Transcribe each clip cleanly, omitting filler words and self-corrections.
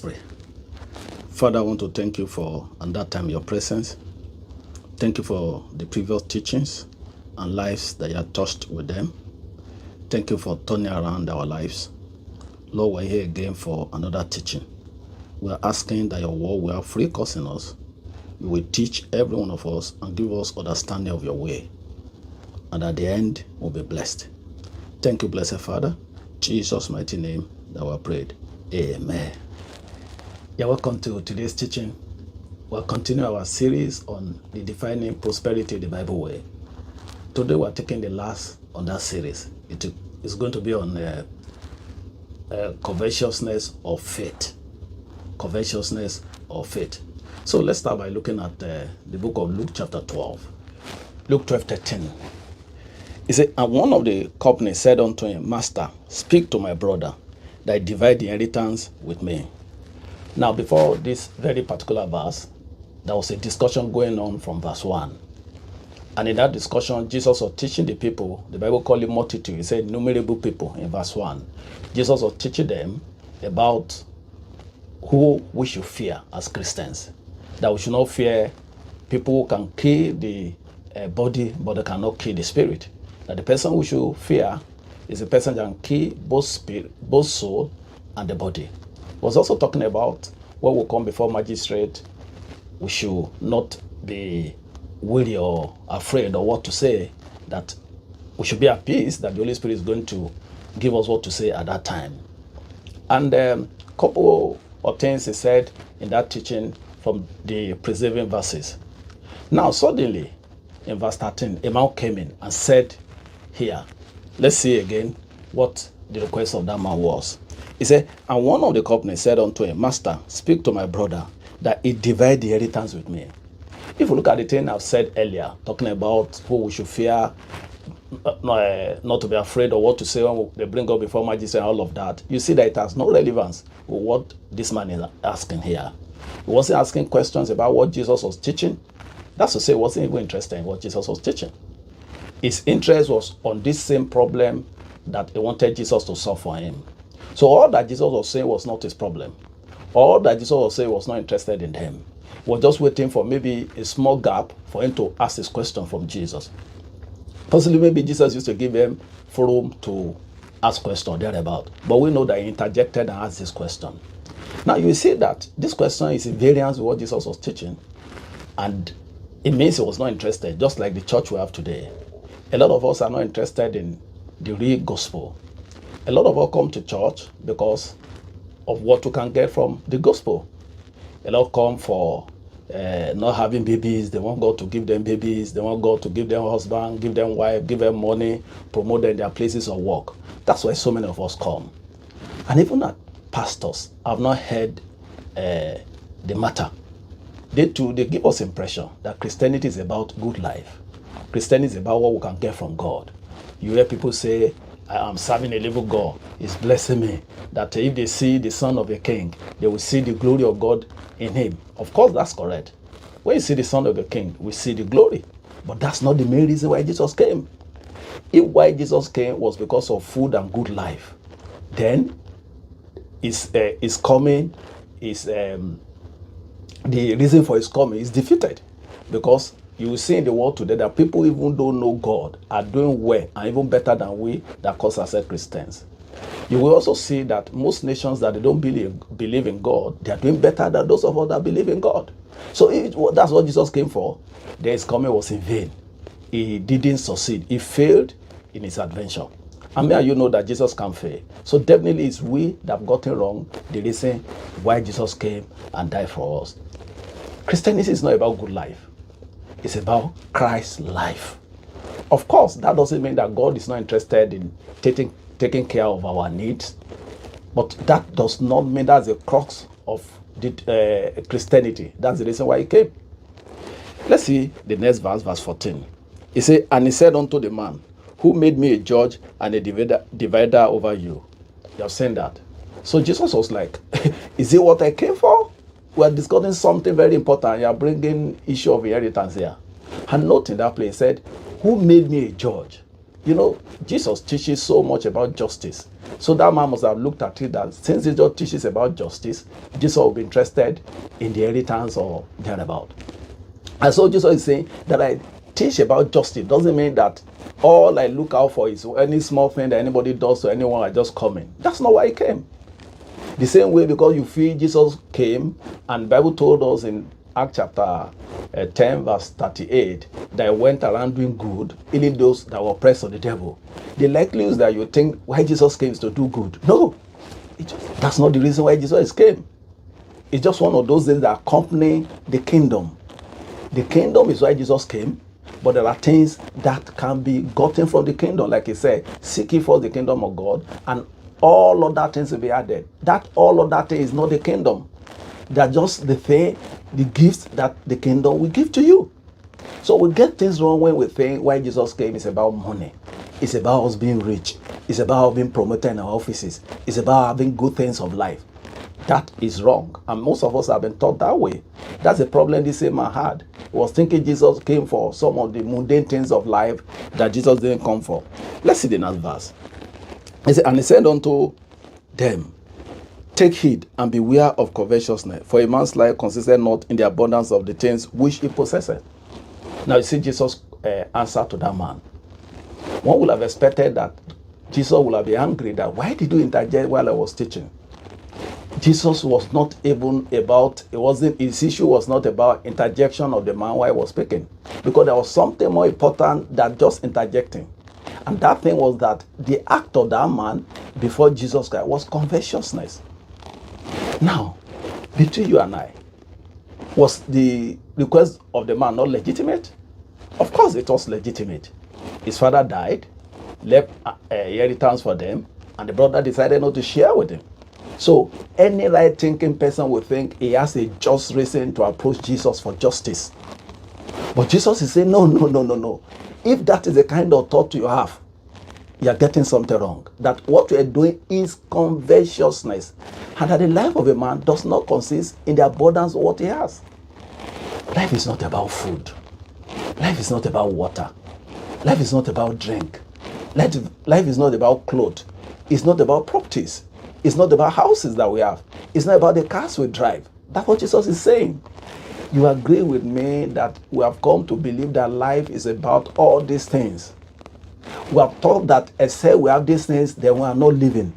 Let's pray. Father, I want to thank you for, and that time, your presence. Thank you for the previous teachings and lives that you have touched with them. Thank you for turning around our lives. Lord, we're here again for another teaching. We're asking that your word will have free course in us. You will teach every one of us and give us understanding of your way. And at the end, we'll be blessed. Thank you, blessed Father. Jesus' mighty name that we prayed. Amen. Yeah, welcome to today's teaching. We'll continue our series on Redefining Prosperity the Bible way. Today we're taking the last on that series. It's going to be on covetousness of faith. Covetousness of faith. So let's start by looking at the book of Luke chapter 12. Luke 12:13. He said, and one of the company said unto him, Master, speak to my brother, that he divide the inheritance with me. Now, before this very particular verse, there was a discussion going on from verse 1. And in that discussion, Jesus was teaching the people, the Bible called it multitude. He said innumerable people in verse 1. Jesus was teaching them about who we should fear as Christians. That we should not fear people who can kill the body, but they cannot kill the spirit. That the person we should fear is a person that can kill both spirit, both soul and the body. He was also talking about when we come before magistrate, we should not be weary or afraid or what to say, that we should be at peace, that the Holy Spirit is going to give us what to say at that time. And a couple of things he said in that teaching from the preceding verses. Now suddenly, in verse 13, a man came in and said here, let's see again what the request of that man was. He said, and one of the company said unto him, Master, speak to my brother, that he divide the inheritance with me. If you look at the thing I've said earlier, talking about who we should fear, not to be afraid or what to say when they bring up before magistrate and all of that, you see that it has no relevance with what this man is asking here. He wasn't asking questions about what Jesus was teaching. That's to say, he wasn't even interested in what Jesus was teaching. His interest was on this same problem that he wanted Jesus to solve for him. So all that Jesus was saying was not his problem. All that Jesus was saying was not interested in him. He was just waiting for maybe a small gap for him to ask his question from Jesus. Possibly maybe Jesus used to give him room to ask questions thereabout. But we know that he interjected and asked this question. Now you see that this question is in variance with what Jesus was teaching. And it means he was not interested, just like the church we have today. A lot of us are not interested in the real gospel. A lot of us come to church because of what we can get from the gospel. A lot come for not having babies. They want God to give them babies. They want God to give them husband, give them wife, give them money, promote them in their places of work. That's why so many of us come. And even at pastors, I've not heard the matter. They too, they give us impression that Christianity is about good life. Christianity is about what we can get from God. You hear people say, I am serving a living God. He's blessing me. That if they see the son of a king, they will see the glory of God in him. Of course, that's correct. When you see the son of a king, we see the glory. But that's not the main reason why Jesus came. If why Jesus came was because of food and good life, then his coming is the reason for his coming is defeated. Because you will see in the world today that people even don't know God are doing well and even better than we that call ourselves Christians. You will also see that most nations that they don't believe in God, they are doing better than those of us that believe in God. So that's what Jesus came for. Then his coming was in vain. He didn't succeed. He failed in his adventure. And may you know that Jesus can fail. So definitely it's we that have gotten wrong the reason why Jesus came and died for us. Christianity is not about good life. It's about Christ's life. Of course, that doesn't mean that God is not interested in taking care of our needs. But that does not mean that's the crux of Christianity. That's the reason why he came. Let's see the next verse, verse 14. He said, and he said unto the man, who made me a judge and a divider over you? You have seen that. So Jesus was like, is it what I came for? We are discussing something very important. You are bringing issue of inheritance here. And note in that place, he said, who made me a judge You know, Jesus teaches so much about justice. So that man must have looked at it that since Jesus teaches about justice, Jesus will be interested in the inheritance or thereabout. And so Jesus is saying that I teach about justice doesn't mean that all I look out for is any small thing that anybody does to anyone, I just come in. That's not why he came. The same way, because you feel Jesus came, and the Bible told us in Acts chapter 10 verse 38 that he went around doing good, healing those that were oppressed of the devil. The likelihood is that you think why Jesus came is to do good. No, that's not the reason why Jesus came. It's just one of those things that accompany the kingdom. The kingdom is why Jesus came, but there are things that can be gotten from the kingdom. Like he said, seek ye first the kingdom of God, and all other things will be added. That all other thing is not the kingdom. They're just the thing, the gifts that the kingdom will give to you. So we get things wrong when we think why Jesus came is about money. It's about us being rich. It's about being promoted in our offices. It's about having good things of life. That is wrong. And most of us have been taught that way. That's the problem this same man had. He was thinking Jesus came for some of the mundane things of life that Jesus didn't come for. Let's see the next verse. He said, and he said unto them, take heed and beware of covetousness, for a man's life consisteth not in the abundance of the things which he possesseth. Now you see Jesus' answer to that man. One would have expected that Jesus would have been angry that why did you interject while I was teaching? Jesus was not even about, his issue was not about interjection of the man while he was speaking, because there was something more important than just interjecting. And that thing was that the act of that man before Jesus Christ was covetousness. Now, between you and I, was the request of the man not legitimate? Of course it was legitimate. His father died, left inheritance for them, and the brother decided not to share with him. So any right-thinking person would think he has a just reason to approach Jesus for justice. But Jesus is saying, no. If that is the kind of thought you have, you are getting something wrong. That what you are doing is covetousness. And that the life of a man does not consist in the abundance of what he has. Life is not about food. Life is not about water. Life is not about drink. Life is not about clothes. It's not about properties. It's not about houses that we have. It's not about the cars we drive. That's what Jesus is saying. You agree with me that we have come to believe that life is about all these things. We have thought that except we have these things, then we are not living.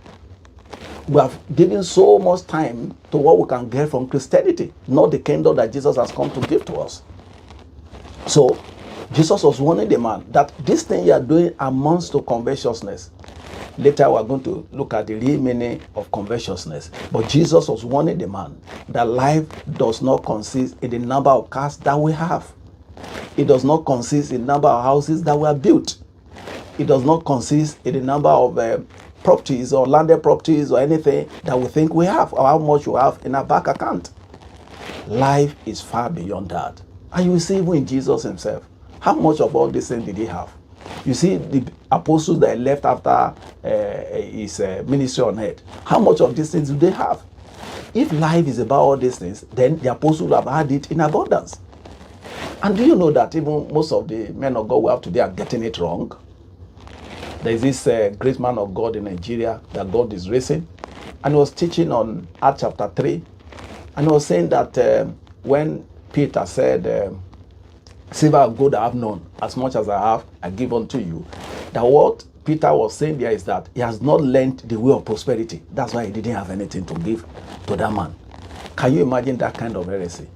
We have given so much time to what we can get from Christianity, not the kingdom that Jesus has come to give to us. So, Jesus was warning the man that this thing you are doing amounts to covetousness. Later we are going to look at the real meaning of covetousness. But Jesus was warning the man that life does not consist in the number of cars that we have. It does not consist in the number of houses that were built. It does not consist in the number of properties or landed properties or anything that we think we have or how much we have in our bank account. Life is far beyond that. And you see even in Jesus himself, how much of all these things did he have? You see the apostles that left after his ministry on earth, how much of these things do they have? If life is about all these things, then the apostles have had it in abundance. And do you know that even most of the men of God we have today are getting it wrong? There is this great man of God in Nigeria that God is raising, and he was teaching on Acts chapter 3, and he was saying that when Peter said, silver and gold I have none, as much as I have, I give unto you. That what Peter was saying there is that he has not learned the way of prosperity. That's why he didn't have anything to give to that man. Can you imagine that kind of heresy?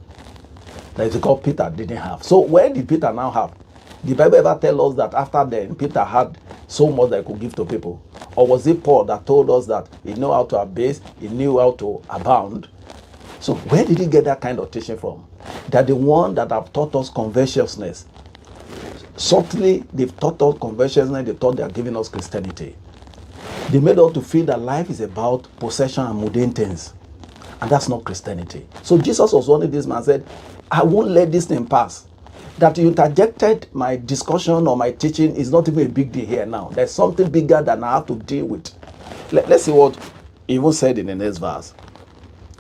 That is because Peter didn't have. So where did Peter now have? The Bible ever tell us that after then Peter had so much that he could give to people? Or was it Paul that told us that he knew how to abase, he knew how to abound? So where did he get that kind of teaching from? That the one that have taught us covetousness, subtly they've taught us covetousness, they thought they are giving us Christianity. They made us to feel that life is about possession and mundane things. And that's not Christianity. So Jesus was one of these men said, I won't let this thing pass. That you interjected my discussion or my teaching is not even a big deal here now. There's something bigger than I have to deal with. Let's see what he even said in the next verse.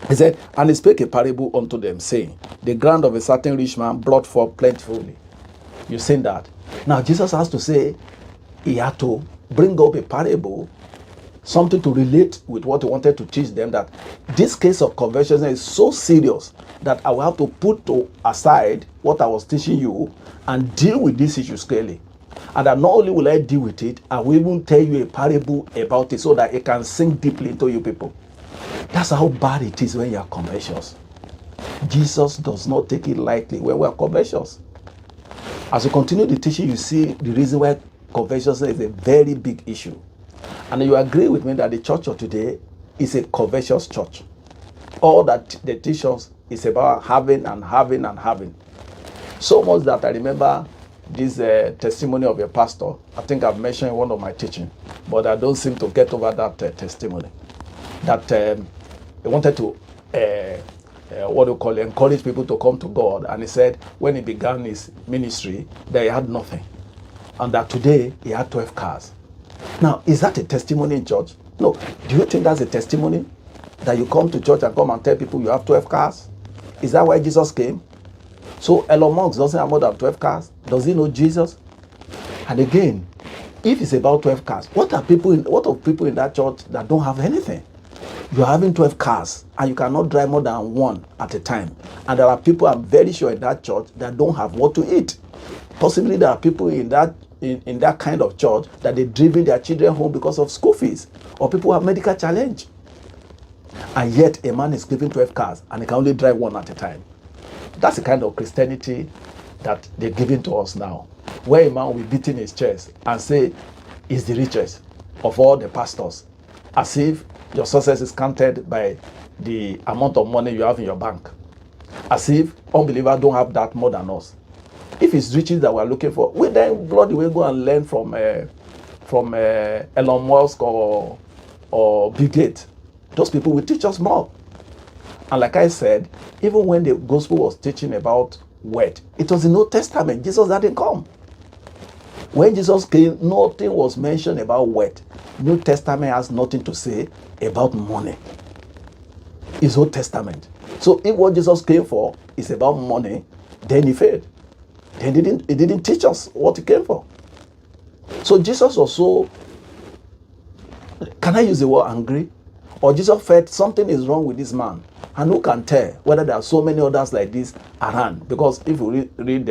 He said, and he spake a parable unto them, saying, the ground of a certain rich man brought forth plentifully. You've seen that. Now Jesus has to say, he had to bring up a parable, something to relate with what he wanted to teach them, that this case of conversion is so serious that I will have to put aside what I was teaching you and deal with this issue clearly. And that not only will I deal with it, I will even tell you a parable about it so that it can sink deeply into you people. That's how bad it is when you are conversions. Jesus does not take it lightly when we are conversions. As you continue the teaching, you see the reason why conversions is a very big issue. And you agree with me that the church of today is a conversions church. All that they teach us is about having and having and having. So much that I remember this testimony of a pastor. I think I've mentioned in one of my teaching, but I don't seem to get over that testimony. That he wanted to encourage people to come to God. And he said when he began his ministry that he had nothing, and that today he had 12 cars. Now, is that a testimony in church? No. Do you think that's a testimony? That you come to church and come and tell people you have 12 cars? Is that why Jesus came? So Elon Musk doesn't have more than 12 cars. Does he know Jesus? And again, if it's about 12 cars, what of people in that church that don't have anything? You're having 12 cars and you cannot drive more than one at a time. And there are people, I'm very sure, in that church that don't have what to eat. Possibly there are people in that kind of church that they're driving their children home because of school fees, or people have medical challenge. And yet a man is keeping 12 cars and he can only drive one at a time. That's the kind of Christianity that they're giving to us now, where a man will be beating his chest and say he's the richest of all the pastors, as if your success is counted by the amount of money you have in your bank, as if unbelievers don't have that more than us. If it's riches that we're looking for, we then bloody will go and learn from Elon Musk or Bill Gates. Those people will teach us more. And like I said, even when the gospel was teaching about wealth, it was in the Old Testament. Jesus hadn't come. When Jesus came, nothing was mentioned about wealth. New Testament has nothing to say about money. It's Old Testament. So if what Jesus came for is about money, then he failed. Then he didn't teach us what he came for. So Jesus was so, can I use the word angry? Or Jesus felt something is wrong with this man. And who can tell whether there are so many others like this around? Because if you read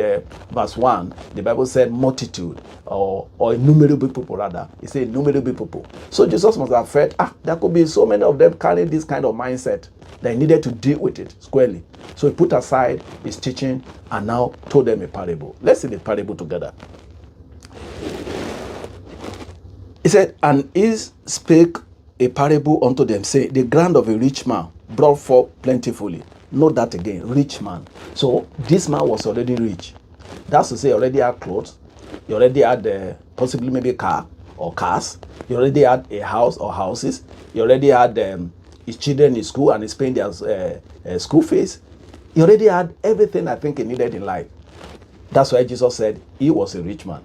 verse 1, the Bible said multitude, or innumerable people rather. It said innumerable people. So Jesus must have felt, there could be so many of them carrying this kind of mindset that he needed to deal with it squarely. So he put aside his teaching and now told them a parable. Let's see the parable together. He said, and he spake a parable unto them, say, the ground of a rich man brought forth plentifully. Note that again, rich man. So this man was already rich. That's to say, he already had clothes. He already had possibly maybe a car or cars. He already had a house or houses. He already had his children in school and he's paying their school fees. He already had everything I think he needed in life. That's why Jesus said he was a rich man.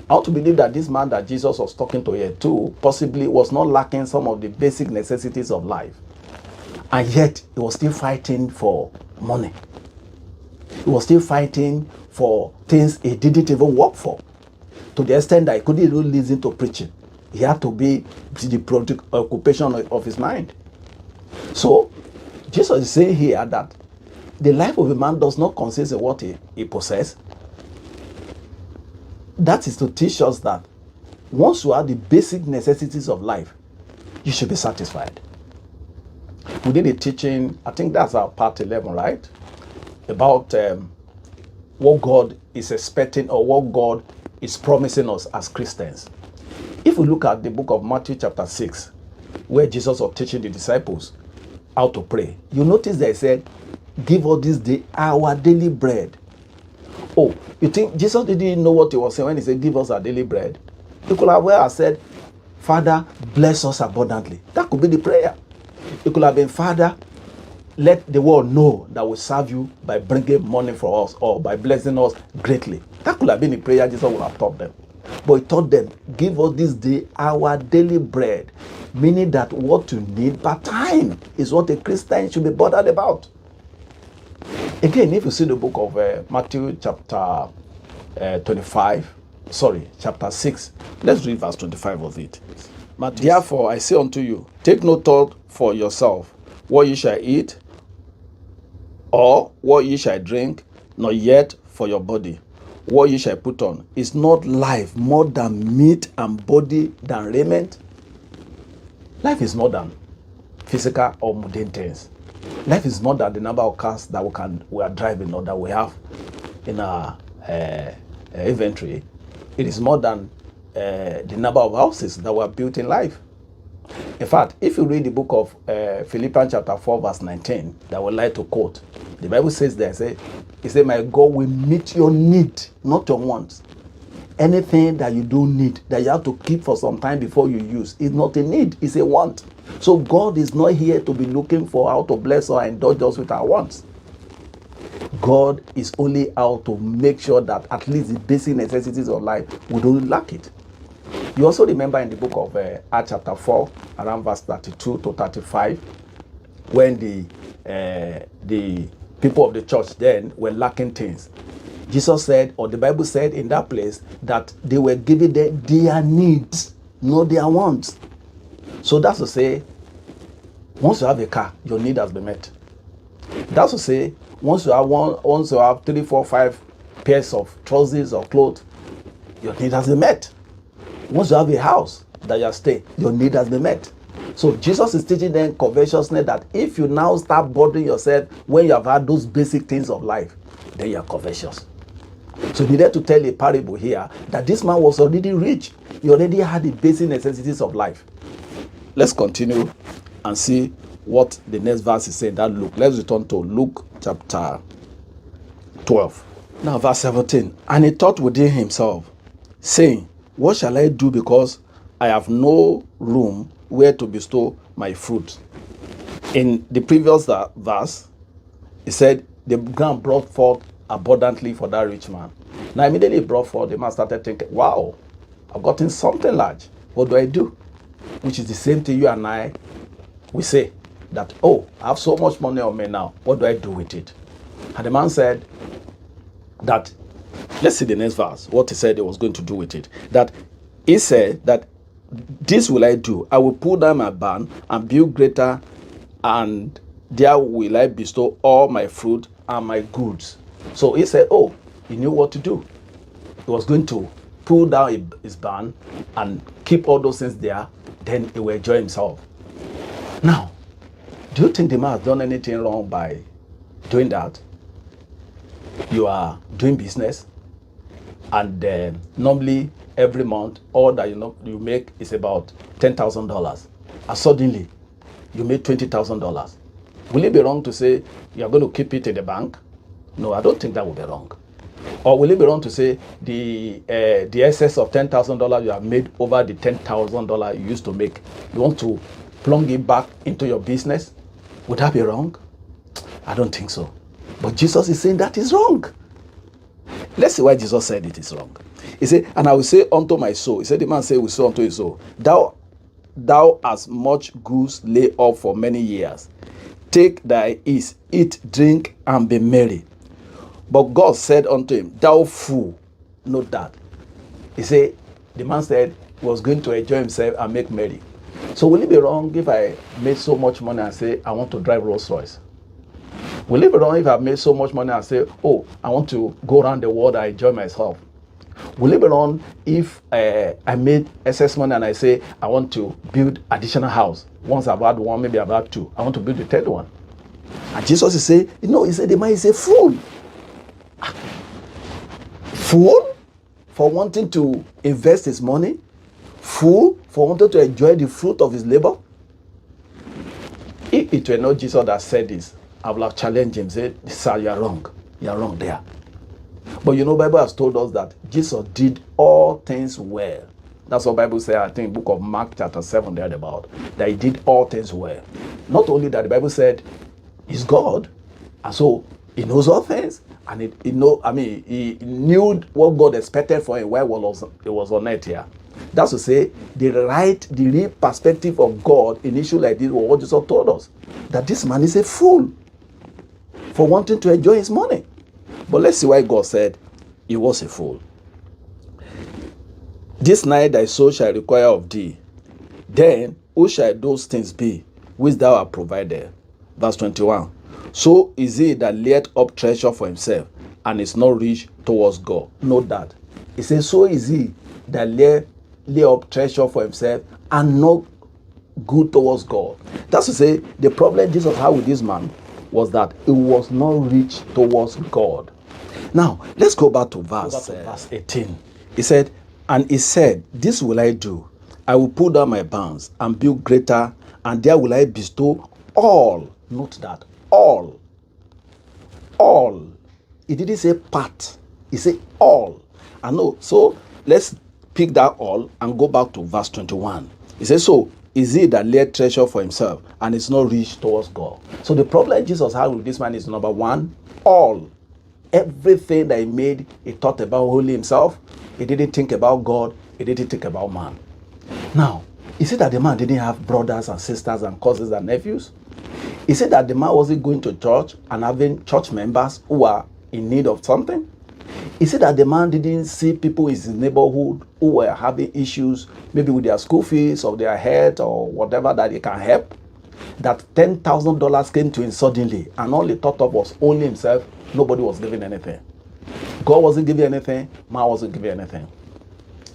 I want to believe that this man that Jesus was talking to here too possibly was not lacking some of the basic necessities of life. And yet he was still fighting for money. He was still fighting for things he didn't even work for. To the extent that he couldn't even listen to preaching. He had to be the preoccupation of his mind. So Jesus is saying here that the life of a man does not consist in what he possesses. That is to teach us that once you have the basic necessities of life, you should be satisfied. We did a teaching, I think that's our part 11, right? About what God is expecting or what God is promising us as Christians. If we look at the book of Matthew chapter 6, where Jesus was teaching the disciples how to pray, you notice they said, give us this day our daily bread. Oh, you think Jesus didn't know what he was saying when he said, give us our daily bread? He could have well said, Father, bless us abundantly. That could be the prayer. It could have been, Father, let the world know that we serve you by bringing money for us or by blessing us greatly. That could have been the prayer Jesus would have taught them. But he taught them, give us this day our daily bread. Meaning that what you need per time is what a Christian should be bothered about. Again, if you see the book of Matthew chapter 25, chapter 6. Let's read verse 25 of it. Therefore I say unto you, take no thought for yourself, what ye shall eat, or what ye shall drink, nor yet for your body, what ye shall put on. Is not life more than meat, and body than raiment? Life is more than physical or mundane things. Life is more than the number of cars that we are driving or that we have in our inventory. It is more than the number of houses that were built in life. In fact, if you read the book of Philippians chapter 4 verse 19, that I would like to quote, the Bible says there, it says, my God will meet your need, not your wants. Anything that you don't need, that you have to keep for some time before you use, is not a need, it's a want. So God is not here to be looking for how to bless or indulge us with our wants. God is only out to make sure that at least the basic necessities of life, we don't lack it. You also remember in the book of Acts chapter 4, around verse 32 to 35, when the people of the church then were lacking things. Jesus said, or the Bible said in that place, that they were giving their needs, not their wants. So that's to say, once you have a car, your need has been met. That's to say, once you have 3, 4, 5 pairs of trousers or clothes, your need has been met. Once you have a house that you are staying, your need has been met. So Jesus is teaching them covetousness, that if you now start bothering yourself when you have had those basic things of life, then you are covetous. So he needed to tell a parable here that this man was already rich. He already had the basic necessities of life. Let's continue and see what the next verse is saying. That Luke. Let's return to Luke chapter 12. Now verse 17. And he thought within himself, saying, what shall I do, because I have no room where to bestow my fruit? In the previous verse, he said, the ground brought forth abundantly for that rich man. Now immediately he brought forth, the man started thinking, wow, I've gotten something large. What do I do? Which is the same thing you and I, we say that, oh, I have so much money on me now. What do I do with it? And the man said that, let's see the next verse, what he said he was going to do with it. That he said that this will I do. I will pull down my barn and build greater, and there will I bestow all my fruit and my goods. So he said, oh, he knew what to do. He was going to pull down his barn and keep all those things there. Then he will enjoy himself. Now, do you think the man has done anything wrong by doing that? You are doing business, and normally every month all that you make is about $10,000, and suddenly you make $20,000. Will it be wrong to say you are going to keep it in the bank? No, I don't think that would be wrong. Or will it be wrong to say the excess of $10,000 you have made over the $10,000 you used to make, you want to plunge it back into your business? Would that be wrong? I don't think so. But Jesus is saying that is wrong. Let's see why Jesus said it is wrong. He said, and I will say unto my soul, he said, the man said, will say unto his soul, thou hast much goods laid up for many years. Take thy ease, eat, drink, and be merry. But God said unto him, thou fool, note that. He said, the man said he was going to enjoy himself and make merry. So will it be wrong if I made so much money and say, I want to drive Rolls Royce? Will it be wrong if I've made so much money and say, oh, I want to go around the world and enjoy myself? Will it be wrong if I made excess money and I say, I want to build additional house? Once I've had one, maybe I've had two. I want to build the third one. And Jesus is saying, he said the man is a fool. Fool for wanting to invest his money? Fool for wanting to enjoy the fruit of his labor? If it were not Jesus that said this, I would have challenged him, said, sir, you are wrong. You are wrong there. But Bible has told us that Jesus did all things well. That's what Bible says, I think, book of Mark chapter 7 there about, that he did all things well. Not only that, the Bible said he's God, and so he knows all things, and he knew what God expected for him while he was on earth here. That's to say, the real perspective of God in issue like this was what Jesus told us, that this man is a fool for wanting to enjoy his money. But let's see why God said he was a fool. This night thy soul shall require of thee. Then who shall those things be which thou hast provided? Verse 21. So is he that layeth up treasure for himself and is not rich towards God. Note that. It says, so is he that lay up treasure for himself and not good towards God. That's to say, the problem Jesus had with this man was that he was not rich towards God. Now, let's go back to verse 18. He said, and he said, this will I do. I will pull down my bounds and build greater, and there will I bestow all. Note that, all. All. He didn't say part. He said all. I know. So let's pick that all and go back to verse 21. He says, so is he that laid treasure for himself and is not rich towards God. So the problem Jesus had with this man is, number one, all. Everything that he made, he thought about only himself. He didn't think about God. He didn't think about man. Now, is it that the man didn't have brothers and sisters and cousins and nephews? Is it that the man wasn't going to church and having church members who are in need of something? Is it that the man didn't see people in his neighborhood who were having issues, maybe with their school fees or their health or whatever, that he can help? That $10,000 came to him suddenly, and all he thought of was only himself. Nobody was giving anything. God wasn't giving anything. Man wasn't giving anything.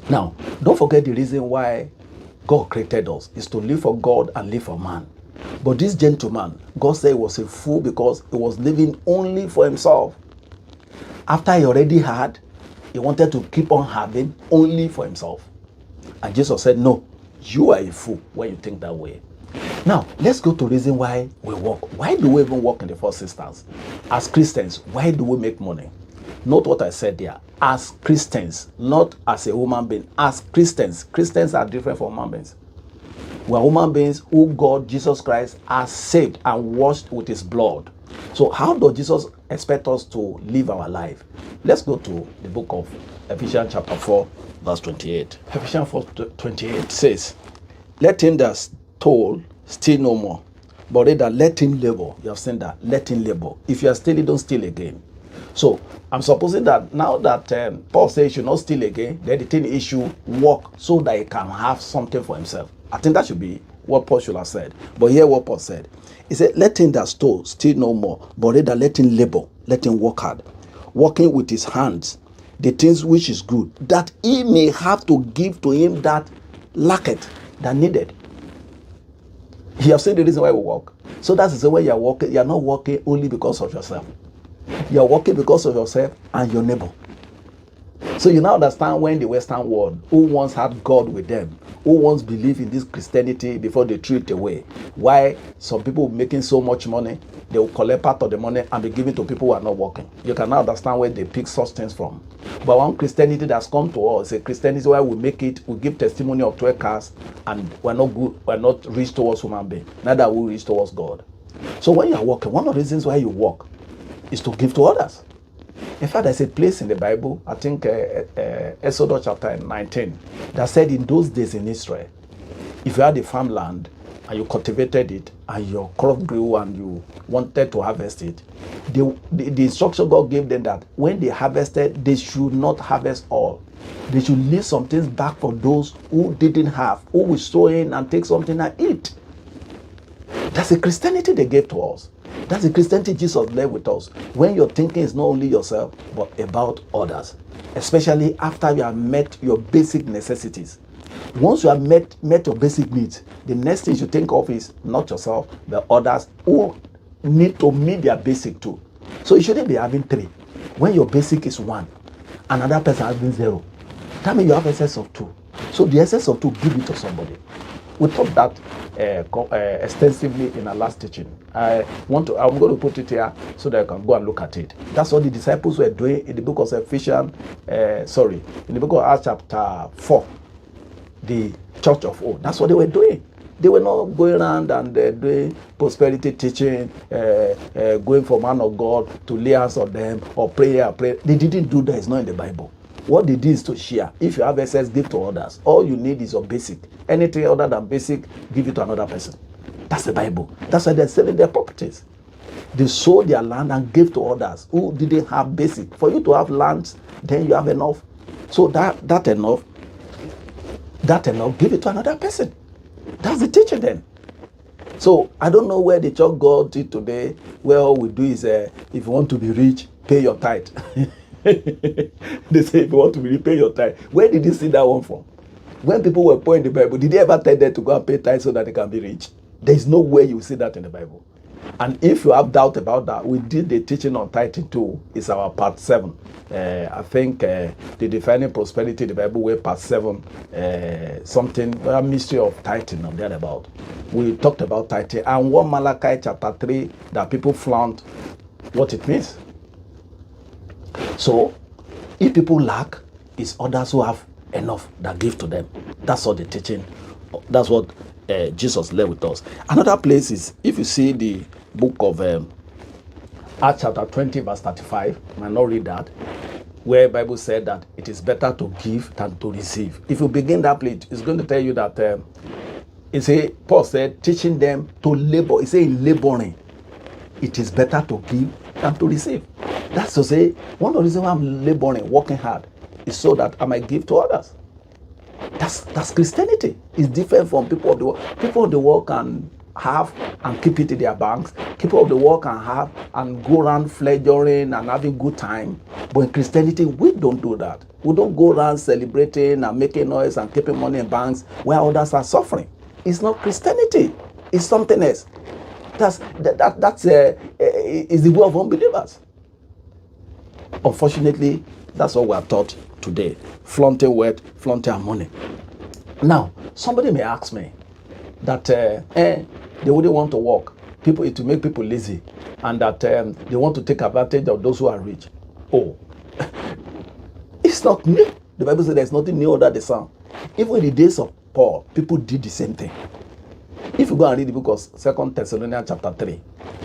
Now, don't forget the reason why God created us is to live for God and live for man. But this gentleman, God said he was a fool because he was living only for himself. After he already had, he wanted to keep on having only for himself. And Jesus said, no, you are a fool when you think that way. Now, let's go to the reason why we work. Why do we even work in the first instance? As Christians, why do we make money? Note what I said there. As Christians, not as a human being. As Christians. Christians are different from human beings. We are human beings who God, Jesus Christ, has saved and washed with his blood. So how does Jesus expect us to live our life? Let's go to the book of Ephesians chapter 4, verse 28. Ephesians 4:28 says, let him that stole steal no more, but rather let him labor. You have seen that. Let him labor. If you are stealing, don't steal again. So I'm supposing that now that Paul says you should not steal again, then the thing is should work so that he can have something for himself. I think that should be what Paul should have said. But hear what Paul said. He said, let him that stole steal no more, but rather let him labor, let him work hard, working with his hands, the things which is good, that he may have to give to him that lacketh, that needed. You have seen the reason why we work. So that's the way you are working. You are not working only because of yourself. You are working because of yourself and your neighbor. So you now understand when the Western world, who once had God with them, who once believed in this Christianity before they threw it away, why some people making so much money, they will collect part of the money and be giving to people who are not working. You can now understand where they pick such things from. But one Christianity that's come to us, a Christianity where we make it, we give testimony of 12 cars, and we're not good, we're not rich towards human being, neither are we rich towards God. So when you are working, one of the reasons why you work is to give to others. In fact, there's a place in the Bible, I think Exodus chapter 19, that said in those days in Israel, if you had a farmland and you cultivated it and your crop grew and you wanted to harvest it, the instruction God gave them that when they harvested, they should not harvest all. They should leave some things back for those who didn't have, who will sow in and take something and eat. That's the Christianity they gave to us. That's the Christianity Jesus left with us. When your thinking is not only yourself, but about others. Especially after you have met your basic necessities. Once you have met your basic needs, the next thing you think of is not yourself, but others who need to meet their basic too. So you shouldn't be having three. When your basic is one, another person has been zero. That means you have excess of two. So the excess of two, give it to somebody. We taught that extensively in our last teaching. I'm going to put it here so that you can go and look at it. That's what the disciples were doing in the book of Ephesians, in the book of Acts chapter 4, the church of O. That's what they were doing. They were not going around and doing prosperity teaching, going for man of God to lay hands on them or prayer. They didn't do that. It's not in the Bible. What they did is to share. If you have excess, give to others. All you need is your basic. Anything other than basic, give it to another person. That's the Bible. That's why they're selling their properties. They sold their land and gave to others who didn't have basic. For you to have lands, then you have enough. So that enough, that enough, give it to another person. That's the teaching then. So I don't know where the church got it today, where all we do is, if you want to be rich, pay your tithe. They say if you want to be rich, pay your tithe. Where did you see that one from? When people were poor in the Bible, did they ever tell them to go and pay tithe so that they can be rich? There is no way you see that in the Bible. And if you have doubt about that, we did the teaching on tithing too. It's our part 7. I think the Defining Prosperity, the Bible way, part 7, something, a mystery of tithing on that about. We talked about tithing and 1 Malachi chapter 3 that people flaunt what it means. So, if people lack, it's others who have enough that give to them. That's all the teaching. That's what Jesus led with us. Another place is, if you see the book of Acts chapter 20 verse 35, you might not read that, where Bible said that it is better to give than to receive. If you begin that place, it's going to tell you that Paul said, teaching them to labor. He said, in laboring, it is better to give than to receive. That's to say, one of the reasons why I'm laboring, working hard, is so that I might give to others. That's Christianity. It's different from people of the world. People of the world can have and keep it in their banks. People of the world can have and go around pleasuring and having good time. But in Christianity, we don't do that. We don't go around celebrating and making noise and keeping money in banks where others are suffering. It's not Christianity. It's something else. That's is the way of unbelievers. Unfortunately, that's what we are taught today. Flaunting wealth, flaunting money. Now, somebody may ask me that they wouldn't want to work. It will make people lazy, and that they want to take advantage of those who are rich. Oh, it's not new. The Bible says there's nothing new under the sun. Even in the days of Paul, people did the same thing. If you go and read the book of 2 Thessalonians chapter 3,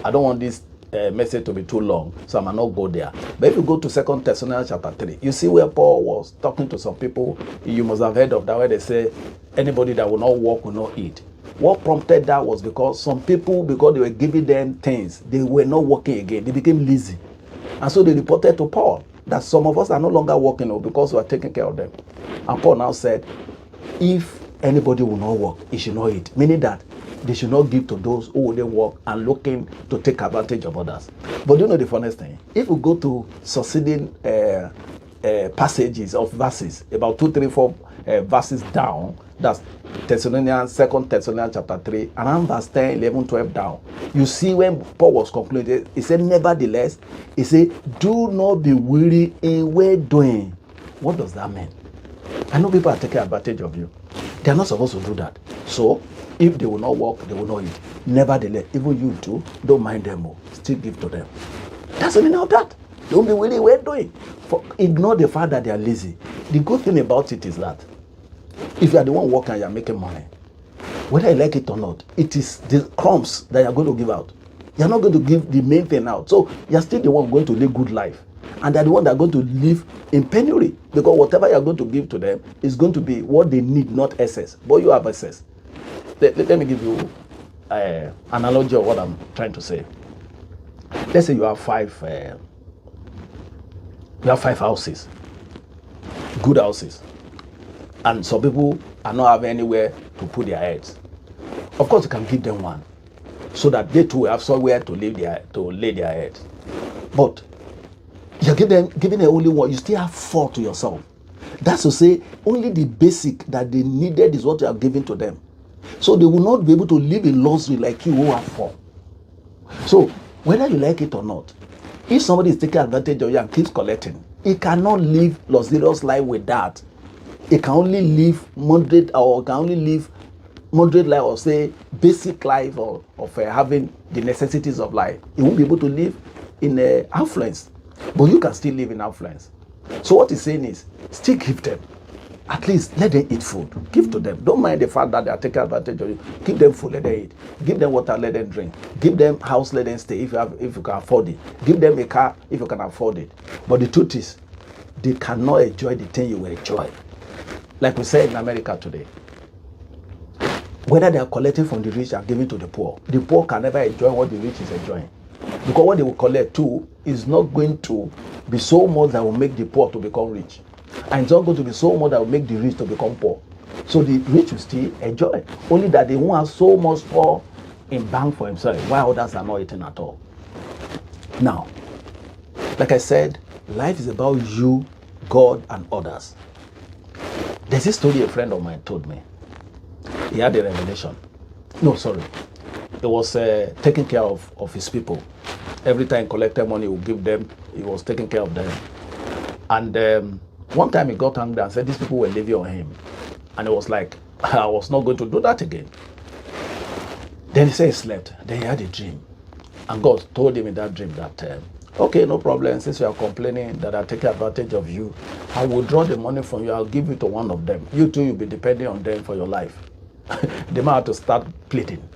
I don't want this message to be too long, so I might not go there. But if you go to 2 Thessalonians chapter 3, you see where Paul was talking to some people. You must have heard of that, where they say, anybody that will not work will not eat. What prompted that was because some people, because they were giving them things, they were not working again. They became lazy. And so they reported to Paul that some of us are no longer working because we are taking care of them. And Paul now said, if anybody will not work, he should not eat. Meaning that they should not give to those who wouldn't work and looking to take advantage of others. But you know the funniest thing? If we go to succeeding passages of verses, about 2, 3, 4 verses down, that's 2 Thessalonians chapter 3, around verse 10, 11, 12 down, you see when Paul was concluding, he said, nevertheless, he said, do not be weary in well doing. What does that mean? I know people are taking advantage of you. They are not supposed to do that. So, if they will not work, they will not eat. Nevertheless, even you too, don't mind them more. Still give to them. That's the meaning of that. Don't be willing well doing. Ignore the fact that they are lazy. The good thing about it is that if you are the one working and you are making money, whether you like it or not, it is the crumbs that you are going to give out. You are not going to give the main thing out. So you are still the one going to live good life. And they are the one that are going to live in penury. Because whatever you are going to give to them is going to be what they need, not excess. But you have excess. Let me give you an analogy of what I'm trying to say. Let's say you have five houses, good houses, and some people are not having anywhere to put their heads. Of course, you can give them one, so that they too have somewhere to lay their heads. But you're giving them only one. You still have 4 to yourself. That's to say, only the basic that they needed is what you are giving to them. So they will not be able to live in luxury like you who have 4. So whether you like it or not, if somebody is taking advantage of you and keeps collecting, he cannot live luxurious life with that. He can only live moderate life, or say basic life of having the necessities of life. He won't be able to live in affluence, but you can still live in affluence. So what he's saying is, still give them. At least let them eat food. Give to them. Don't mind the fact that they are taking advantage of you. Give them food, let them eat. Give them water, let them drink. Give them house, let them stay if you can afford it. Give them a car if you can afford it. But the truth is, they cannot enjoy the thing you will enjoy. Like we say in America today, whether they are collecting from the rich and giving to the poor can never enjoy what the rich is enjoying. Because what they will collect too is not going to be so much that will make the poor to become rich. And it's not going to be so much that will make the rich to become poor. So the rich will still enjoy. Only that they won't have so much more in bank for himself, while others are not eating at all. Now, like I said, life is about you, God, and others. There's this story a friend of mine told me. He had a revelation. No, sorry. He was taking care of his people. Every time he collected money, he would give them. He was taking care of them. And one time he got angry and said these people were living on him. And he was like, I was not going to do that again. Then he said he slept. Then he had a dream. And God told him in that dream that, okay, no problem. Since you are complaining that I take advantage of you, I will draw the money from you. I'll give it to one of them. You too, you'll be depending on them for your life. The man had to start pleading.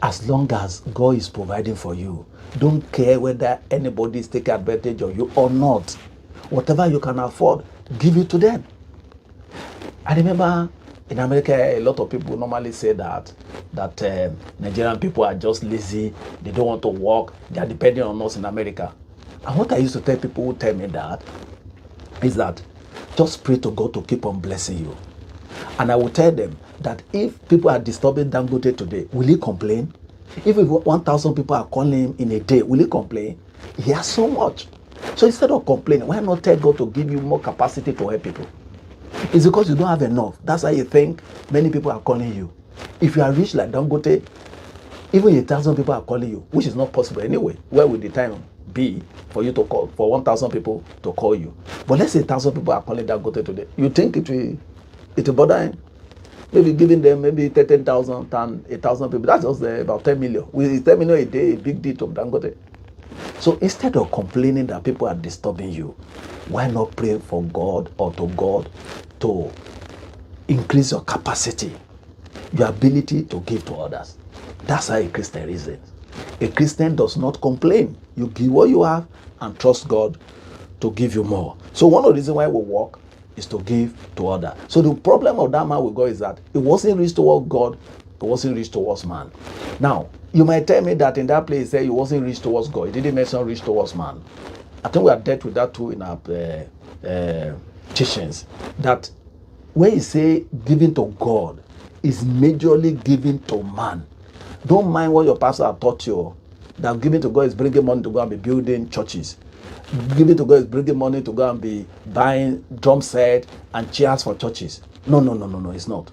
As long as God is providing for you, don't care whether anybody is taking advantage of you or not. Whatever you can afford, give it to them. I remember in America, a lot of people normally say that Nigerian people are just lazy. They don't want to work. They are depending on us in America. And what I used to tell people who tell me that is that just pray to God to keep on blessing you. And I will tell them that if people are disturbing Dangote today, will he complain? If 1,000 people are calling him in a day, will he complain? He has so much. So instead of complaining, why not tell God to give you more capacity to help people? It's because you don't have enough. That's why you think many people are calling you. If you are rich like Dangote, even 1,000 people are calling you, which is not possible anyway. Where will the time be for you to call, for 1,000 people to call you? But let's say 1,000 people are calling Dangote today. You think it will bother him? Maybe giving them maybe 10,000 and 1,000 people. That's just about 10 million. With 10 million a day, a big deal to Dangote. So instead of complaining that people are disturbing you, why not pray for God or to God to increase your capacity, your ability to give to others? That's how a Christian reasons. A Christian does not complain. You give what you have and trust God to give you more. So one of the reasons why we work is to give to others. So the problem of that man with God is that it wasn't rich towards God, it wasn't rich towards man. Now, you might tell me that in that place, he said he wasn't rich towards God. He didn't mention rich towards man. I think we have dealt with that too in our teachings. That when you say giving to God is majorly giving to man. Don't mind what your pastor has taught you, that giving to God is bringing money to go and be building churches. Giving to God is bringing money to go and be buying drum set and chairs for churches. No, it's not.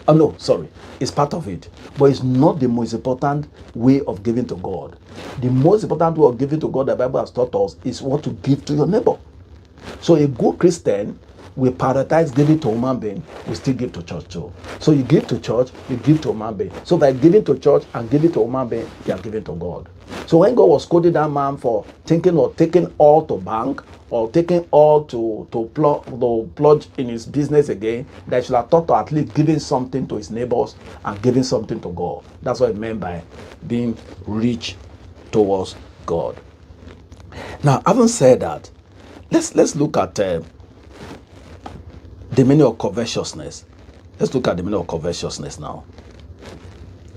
Oh no, sorry. It's part of it. But it's not the most important way of giving to God. The most important way of giving to God, the Bible has taught us, is what to give to your neighbor. So a good Christian will prioritize giving to human being, we still give to church too. So you give to church, you give to human being. So by giving to church and giving to human being, you are giving to God. So when God was scolding that man for thinking of taking all to bank or taking all to plunge in his business again, that he should have thought of at least giving something to his neighbors and giving something to God. That's what it meant by being rich towards God. Now, having said that, let's look at the meaning of covetousness. Let's look at the meaning of covetousness now.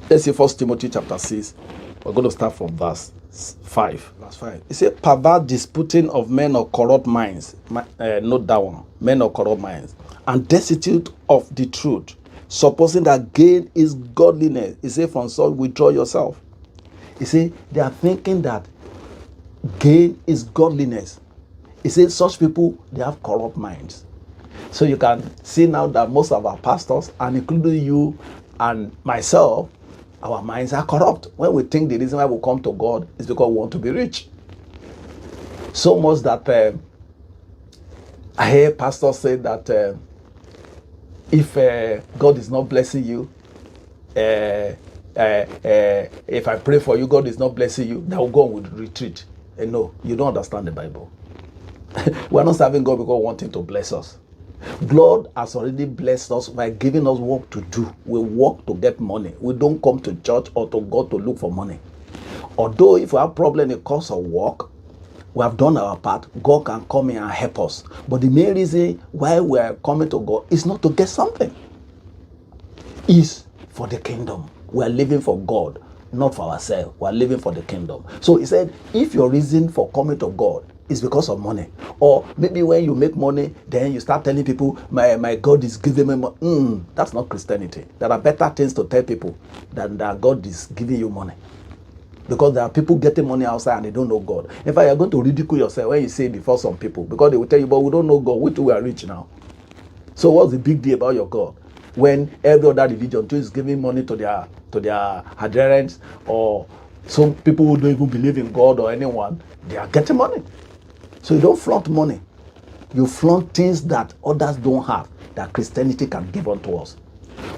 Let's see 1 Timothy chapter 6. We're going to start from verse 5. Verse 5. It says, pervert disputing of men of corrupt minds. Note that one. Men of corrupt minds. And destitute of the truth, supposing that gain is godliness. He said, from such withdraw yourself. He said, they are thinking that gain is godliness. He said, such people, they have corrupt minds. So you can see now that most of our pastors, and including you and myself, our minds are corrupt. When we think the reason why we come to God is because we want to be rich. So much that I hear pastors say that if God is not blessing you, if I pray for you, God is not blessing you, that will go with retreat. And no, you don't understand the Bible. We are not serving God because we want Him to bless us. God has already blessed us by giving us work to do. We work to get money. We don't come to church or to God to look for money. Although if we have problem in the course of work, we have done our part, God can come in and help us. But the main reason why we are coming to God is not to get something. It's for the kingdom. We are living for God, not for ourselves. We are living for the kingdom. So he said, if your reason for coming to God it's because of money. Or maybe when you make money, then you start telling people, my God is giving me money. That's not Christianity. There are better things to tell people than that God is giving you money. Because there are people getting money outside and they don't know God. In fact, you're going to ridicule yourself when you say it before some people, because they will tell you, but we don't know God. We too are rich now. So what's the big deal about your God? When every other religion too is giving money to their adherents, or some people who don't even believe in God or anyone, they are getting money. So you don't flaunt money. You flaunt things that others don't have, that Christianity can give unto us.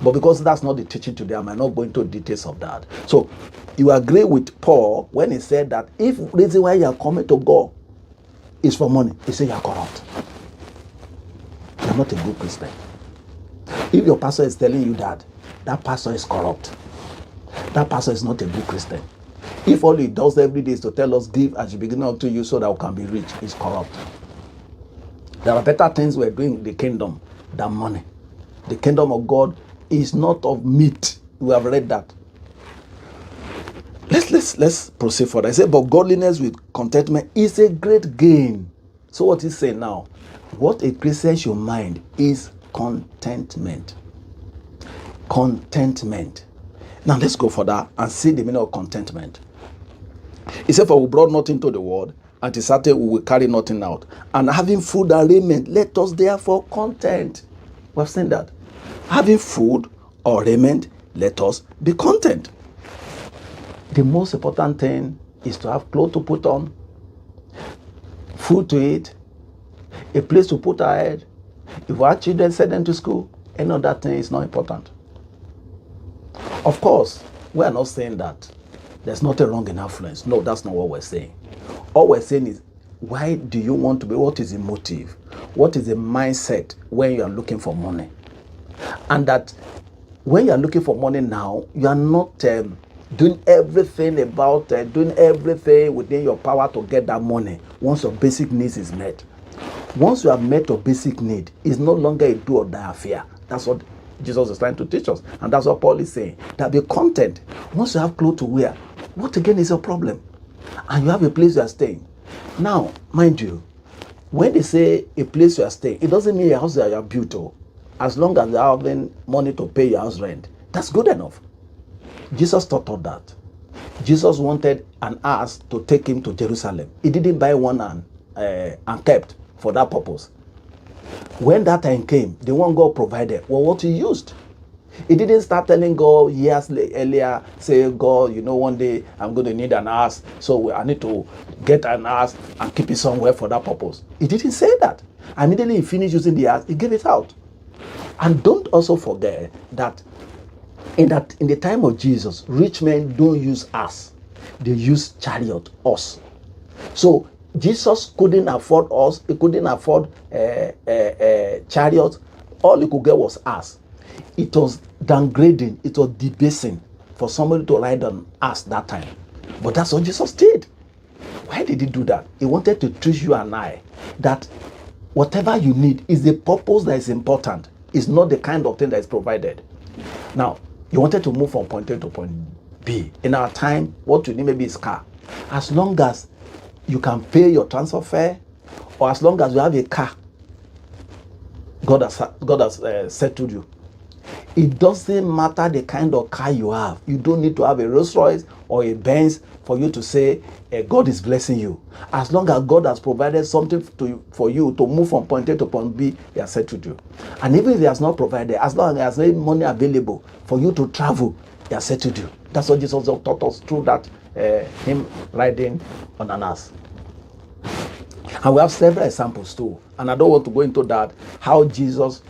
But because that's not the teaching today, I might not go into details of that. So you agree with Paul when he said that if the reason why you are coming to God is for money, he said you are corrupt. You are not a good Christian. If your pastor is telling you that, that pastor is corrupt. That pastor is not a good Christian. If all he does every day is to tell us, give as you begin unto you so that we can be rich, he's corrupt. There are better things we're doing in the kingdom than money. The kingdom of God is not of meat. We have read that. Let's proceed further. I say, but godliness with contentment is a great gain. So what he's saying now, what a Christian should mind is contentment. Contentment. Now let's go for that and see the meaning of contentment. He said, for we brought nothing to the world, and it is certain we will carry nothing out. And having food and raiment, let us therefore content. We have seen that. Having food or raiment, let us be content. The most important thing is to have clothes to put on, food to eat, a place to put our head. If our children send them to school, any other thing is not important. Of course, we are not saying that there's nothing wrong in affluence. No, that's not what we're saying. All we're saying is, why do you want to be? What is the motive? What is the mindset when you are looking for money? And that when you are looking for money now, you are not doing everything within your power to get that money once your basic needs is met. Once you have met your basic need, it's no longer a do or die affair. That's what Jesus is trying to teach us. And that's what Paul is saying. That be content. Once you have clothes to wear, what again is your problem? And you have a place you are staying. Now, mind you, when they say a place you are staying, it doesn't mean a house that you are built to. As long as you are having money to pay your house rent, that's good enough. Jesus taught that. Jesus wanted an ass to take him to Jerusalem. He didn't buy one and kept for that purpose. When that time came, the one God provided was what he used. He didn't start telling God years earlier, say, God, one day I'm going to need an ass, so I need to get an ass and keep it somewhere for that purpose. He didn't say that. Immediately he finished using the ass, he gave it out. And don't also forget that in the time of Jesus, rich men don't use ass. They use chariot, horse. So Jesus couldn't afford us. He couldn't afford chariot. All he could get was ass. It was downgrading. It was debasing for somebody to ride on ass that time. But that's what Jesus did. Why did he do that? He wanted to teach you and I that whatever you need is the purpose that is important. It's not the kind of thing that is provided. Now, you wanted to move from point A to point B. In our time, what you need maybe is car. As long as you can pay your transfer fare, or as long as you have a car, God has settled you. It doesn't matter the kind of car you have. You don't need to have a Rolls Royce or a Benz for you to say God is blessing you. As long as God has provided something for you to move from point A to point B, He has settled you. And even if He has not provided, as long as there is money available for you to travel, He has settled you. That's what Jesus taught us through that him riding on an ass. And we have several examples too. And I don't want to go into that, how Jesus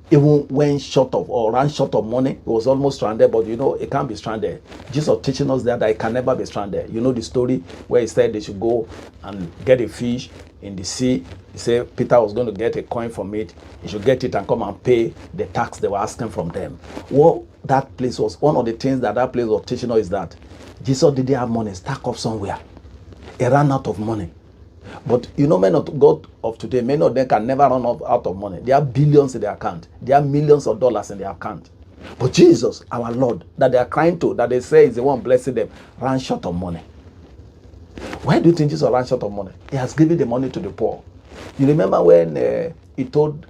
even went short of or ran short of money. He was almost stranded, but it can't be stranded. Jesus teaching us that it can never be stranded. You know the story where he said they should go and get a fish in the sea. He said Peter was going to get a coin from it. He should get it and come and pay the tax they were asking from them. What that place was, one of the things that place was teaching us is that Jesus didn't have money stacked up somewhere. He ran out of money. But men of God of today, many of them can never run out of money. They have billions in their account. They have millions of dollars in their account. But Jesus, our Lord, that they are crying to, that they say is the one blessing them, ran short of money. Why do you think Jesus ran short of money? He has given the money to the poor. You remember when he told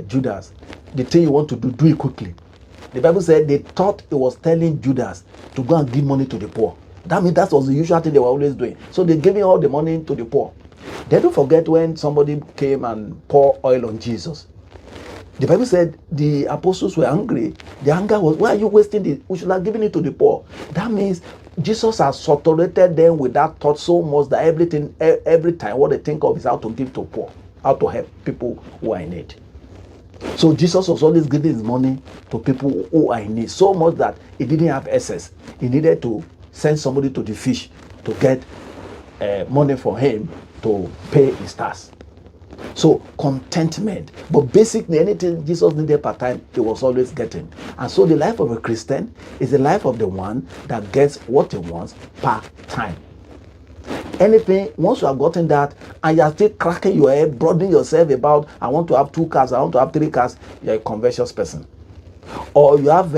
Judas, the thing you want to do, do it quickly. The Bible said they thought he was telling Judas to go and give money to the poor. That means that was the usual thing they were always doing. So they gave all the money to the poor. Then don't forget when somebody came and poured oil on Jesus. The Bible said the apostles were angry. The anger was, why are you wasting it? We should have given it to the poor. That means Jesus has saturated them with that thought so much that every time what they think of is how to give to poor, how to help people who are in need. So Jesus was always giving his money to people who are in need, so much that he didn't have excess. He needed to send somebody to the fish to get money for him to pay his tax. So contentment, but basically anything Jesus needed per time, he was always getting. And so the life of a Christian is the life of the one that gets what he wants per time. Anything, once you have gotten that and you are still cracking your head, broadening yourself about, I want to have 2 cars, I want to have 3 cars, you're a covetous person. Or you have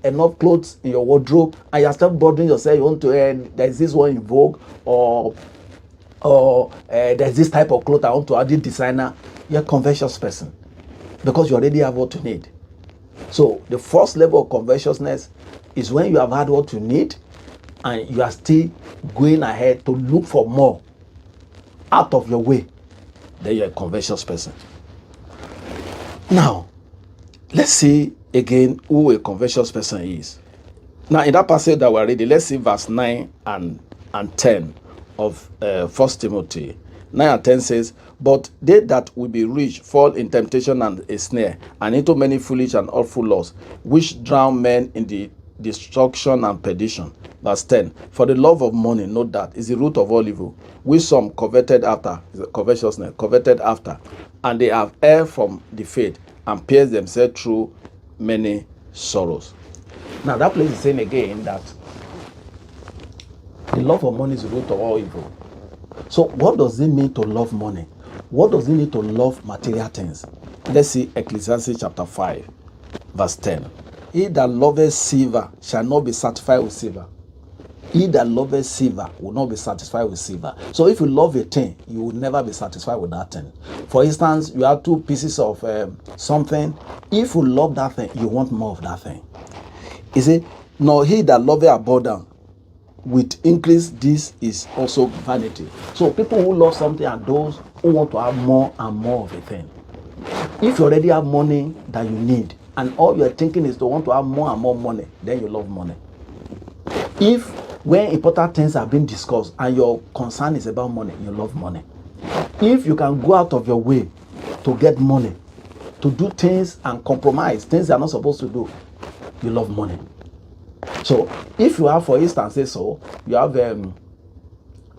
enough clothes in your wardrobe and you are still broadening yourself, you want to, there's this one in vogue, or there's this type of clothes I want to have, this designer. You're a covetous person because you already have what you need. So the first level of covetousness is when you have had what you need and you are still going ahead to look for more out of your way. Then you're a covetous person. Now, let's see again who a covetous person is. Now, in that passage that we're reading, let's see verse 9 and 10 of 1 Timothy. 9 and 10 says, but they that will be rich fall in temptation and a snare, and into many foolish and awful lusts, which drown men in the destruction and perdition. Verse 10, for the love of money, note that, is the root of all evil, which some coveted after, covetousness, coveted after, and they have erred from the faith, and pierced themselves through many sorrows. Now that place is saying again that the love of money is the root of all evil. So what does it mean to love money? What does it mean to love material things? Let's see Ecclesiastes chapter 5, verse 10. He that loveth silver shall not be satisfied with silver. He that loveth silver will not be satisfied with silver. So if you love a thing, you will never be satisfied with that thing. For instance, you have 2 pieces of something. If you love that thing, you want more of that thing. He said, nor he that loveth abundance with increase, this is also vanity. So people who love something are those who want to have more and more of a thing. If you already have money that you need and all you're thinking is to want to have more and more money, then you love money. If when important things are being discussed and your concern is about money, you love money. If you can go out of your way to get money, to do things and compromise things you're not supposed to do, you love money. So if you have, for instance, say so, you have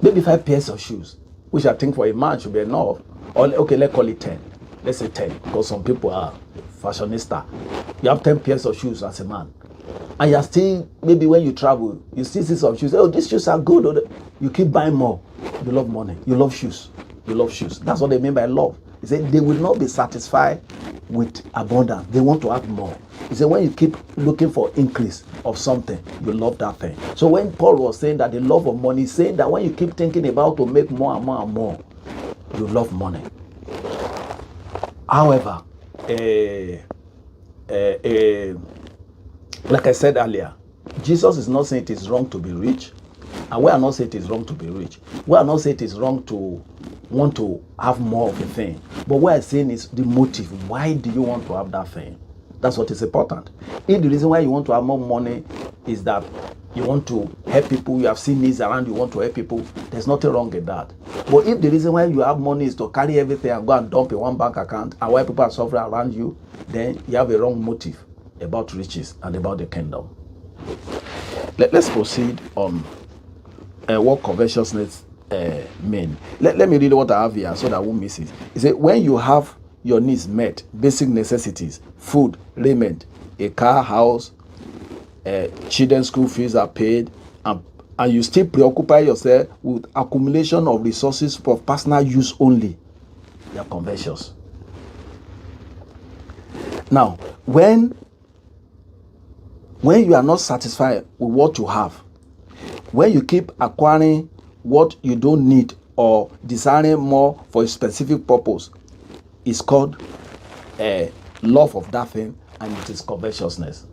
maybe 5 pairs of shoes, which I think for a man should be enough. Or okay, let's call it 10. Let's say 10, because some people are fashionista. You have 10 pairs of shoes as a man, and you're still, maybe when you travel, you still see some shoes. Oh, these shoes are good. Or you keep buying more. You love money. You love shoes. You love shoes. That's what they mean by love. He said they will not be satisfied with abundance. They want to have more. He said when you keep looking for increase of something, you love that thing. So when Paul was saying that the love of money, he's saying that when you keep thinking about to make more and more and more, you love money. However, like I said earlier, Jesus is not saying it is wrong to be rich, and we are not saying it is wrong to be rich. We are not saying it is wrong to want to have more of a thing. But what I'm saying is the motive. Why do you want to have that thing? That's what is important. If the reason why you want to have more money is that you want to help people, you have seen needs around, you want to help people, there's nothing wrong with that. But if the reason why you have money is to carry everything and go and dump in one bank account, and why people are suffering around you, then you have a wrong motive about riches and about the kingdom. Let's proceed on what covetousness mean. Let me read what I have here so that I won't miss it. It says, when you have your needs met, basic necessities, food, raiment, a car, house, children's school fees are paid, and you still preoccupy yourself with accumulation of resources for personal use only, you are covetous. Now, when you are not satisfied with what you have, when you keep acquiring what you don't need or desiring more for a specific purpose is called love of that thing, and it is covetousness.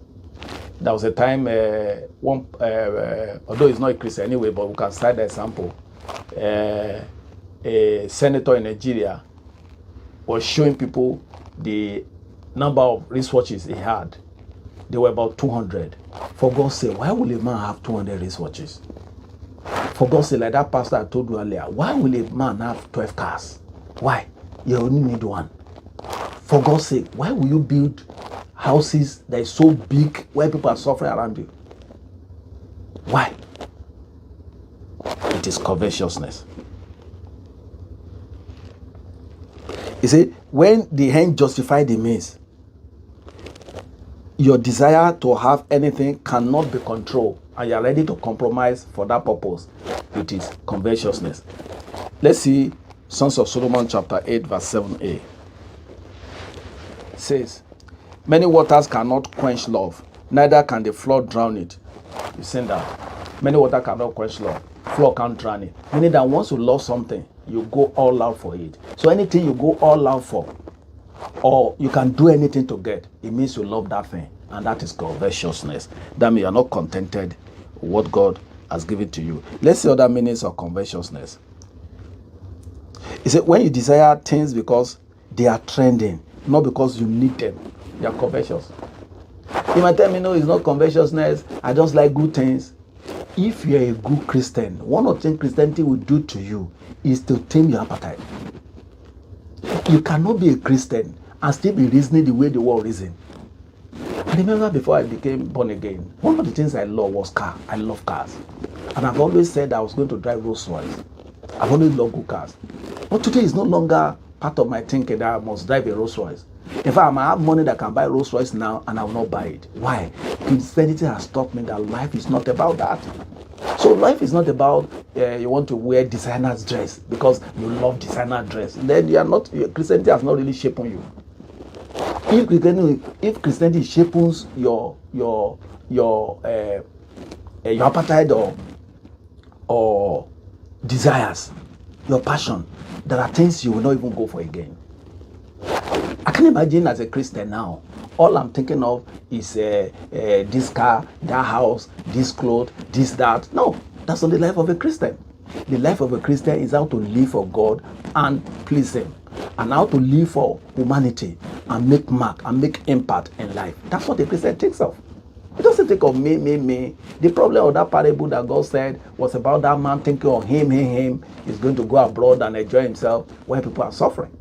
There was a time, although he's not a Christian anyway, but we can cite the example. A senator in Nigeria was showing people the number of wristwatches he had. They were about 200. For God's sake, why will a man have 200 wristwatches? For God's sake, like that pastor I told you earlier, why will a man have 12 cars? Why? You only need one. For God's sake, why will you build houses that is so big where people are suffering around you? Why? It is covetousness. You see, when the end justify the means, your desire to have anything cannot be controlled, and you are ready to compromise for that purpose. It is covetousness. Let's see Sons of Solomon chapter 8 verse 7a. It says, many waters cannot quench love, neither can the flood drown it. You've seen that. Many waters cannot quench love. Flood can't drown it. Meaning that once you love something, you go all out for it. So anything you go all out for, or you can do anything to get, it means you love that thing. And that is covetousness. That means you are not contented with what God has given to you. Let's see other meanings of covetousness. He said, when you desire things because they are trending, not because you need them, they are covetous. You might tell me, no, it's not covetousness. I just like good things. If you're a good Christian, one of the things Christianity will do to you is to tame your appetite. You cannot be a Christian and still be reasoning the way the world reasons. I remember before I became born again, one of the things I love was car. I love cars. And I've always said I was going to drive Rolls Royce. I've always loved good cars. But today is no longer part of my thinking that I must drive a Rolls Royce. In fact, I might have money that can buy Rolls Royce now and I will not buy it. Why? Christianity has taught me that life is not about that. So life is not about you want to wear designer's dress because you love designer dress. Then you are not. Christianity has not really shaped you. If Christianity shapes your appetite or desires, your passion, there are things you will not even go for again. I can imagine as a Christian now, all I'm thinking of is this car, that house, this clothes, this, that. No, that's not the life of a Christian. The life of a Christian is how to live for God and please Him, and how to live for humanity and make mark and make impact in life. That's what the Christian thinks of. It doesn't think of me. The problem of that parable that God said was about that man thinking of him. He's going to go abroad and enjoy himself where people are suffering.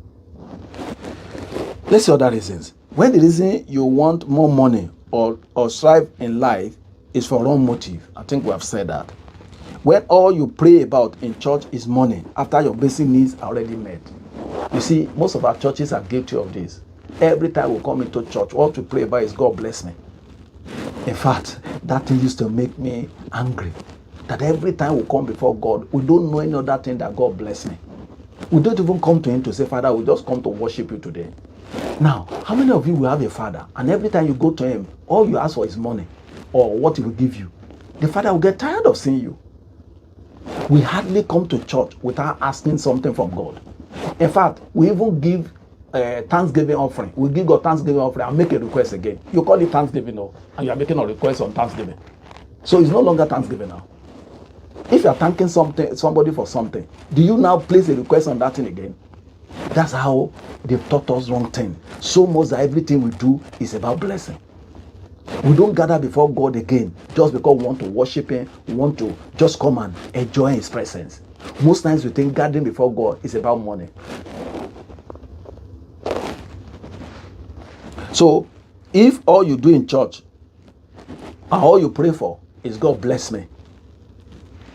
Let's see other reasons. When the reason you want more money or strive in life is for wrong motive, I think we have said that. When all you pray about in church is money after your basic needs are already met. You see, most of our churches are guilty of this. Every time we come into church, all we pray about is God bless me. In fact, that thing used to make me angry. That every time we come before God, we don't know any other thing that God bless me. We don't even come to Him to say, Father, we just come to worship you today. Now, how many of you will have a father and every time you go to him, all you ask for is money or what he will give you? The father will get tired of seeing you. We hardly come to church without asking something from God. In fact, we even give Thanksgiving offering. We give God Thanksgiving offering and make a request again. You call it Thanksgiving now, and you are making a request on Thanksgiving. So it's no longer Thanksgiving now. If you are thanking somebody for something, do you now place a request on that thing again? That's how they've taught us wrong thing. So much that everything we do is about blessing. We don't gather before God again just because we want to worship Him. We want to just come and enjoy His presence. Most times we think gathering before God is about money. So if all you do in church and all you pray for is God bless me,